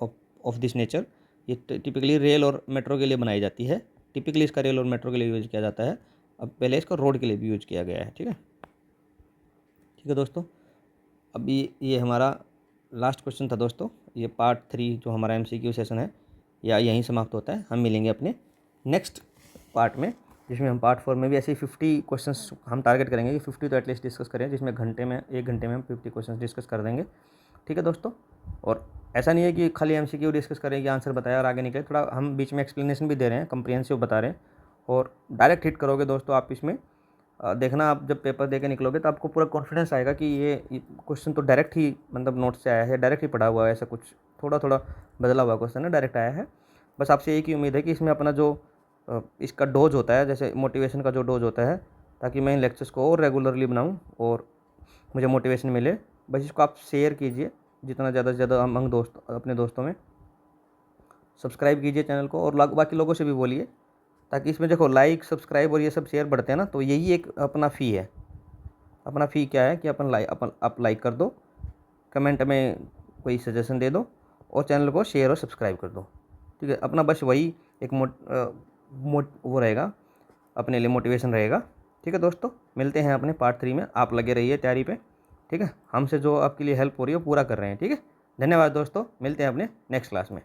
ऑफ दिस नेचर। ये टिपिकली रेल और मेट्रो के लिए बनाई जाती है, टिपिकली इसका रेल और मेट्रो के लिए यूज़ किया जाता है, अब पहले इसका रोड के लिए भी यूज़ किया गया है। ठीक है दोस्तों, अभी ये हमारा लास्ट क्वेश्चन था दोस्तों। ये पार्ट 3 जो हमारा MCQ सेशन है या यहीं समाप्त होता है। हम मिलेंगे अपने नेक्स्ट पार्ट में, जिसमें हम पार्ट 4 में भी ऐसे 50 क्वेश्चंस हम टारगेट करेंगे कि 50 तो एटलीस्ट डिस्कस करें, जिसमें 1 घंटे में हम 50 क्वेश्चन डिस्कस कर देंगे। ठीक है दोस्तों, और ऐसा नहीं है कि खाली MCQ डिस्कस करें कि आंसर बताया और आगे निकले, थोड़ा हम बीच में एक्सप्लेनेशन भी दे रहे हैं, कंप्रिहेंसिव बता रहे हैं। और डायरेक्ट हिट करोगे दोस्तों आप इसमें, देखना आप जब पेपर दे के निकलोगे तो आपको पूरा कॉन्फिडेंस आएगा कि ये क्वेश्चन तो डायरेक्ट ही मतलब नोट से आया है, डायरेक्ट ही पढ़ा हुआ है, ऐसा कुछ थोड़ा थोड़ा बदला हुआ क्वेश्चन है, डायरेक्ट आया है। बस आपसे एक ही उम्मीद है कि इसमें अपना जो इसका डोज होता है, जैसे मोटिवेशन का जो डोज होता है, ताकि मैं इन लेक्चर्स को और रेगुलरली बनाऊँ और मुझे मोटिवेशन मिले। बस इसको आप शेयर कीजिए जितना ज़्यादा से ज़्यादा हम अपने दोस्तों में, सब्सक्राइब कीजिए चैनल को और बाकी लोगों से भी बोलिए, ताकि इसमें देखो लाइक सब्सक्राइब और ये सब शेयर बढ़ते हैं ना, तो यही एक अपना फ़ी है। अपना फ़ी क्या है कि आप लाइक कर दो, कमेंट में कोई सजेशन दे दो और चैनल को शेयर और सब्सक्राइब कर दो। ठीक है, अपना बस वही एक वो रहेगा, अपने लिए मोटिवेशन रहेगा। ठीक है दोस्तों, मिलते हैं अपने पार्ट 3 में। आप लगे रहिए तैयारी पे। ठीक है, हमसे जो आपके लिए हेल्प हो रही है वो पूरा कर रहे हैं। ठीक है, धन्यवाद दोस्तों, मिलते हैं अपने नेक्स्ट क्लास में।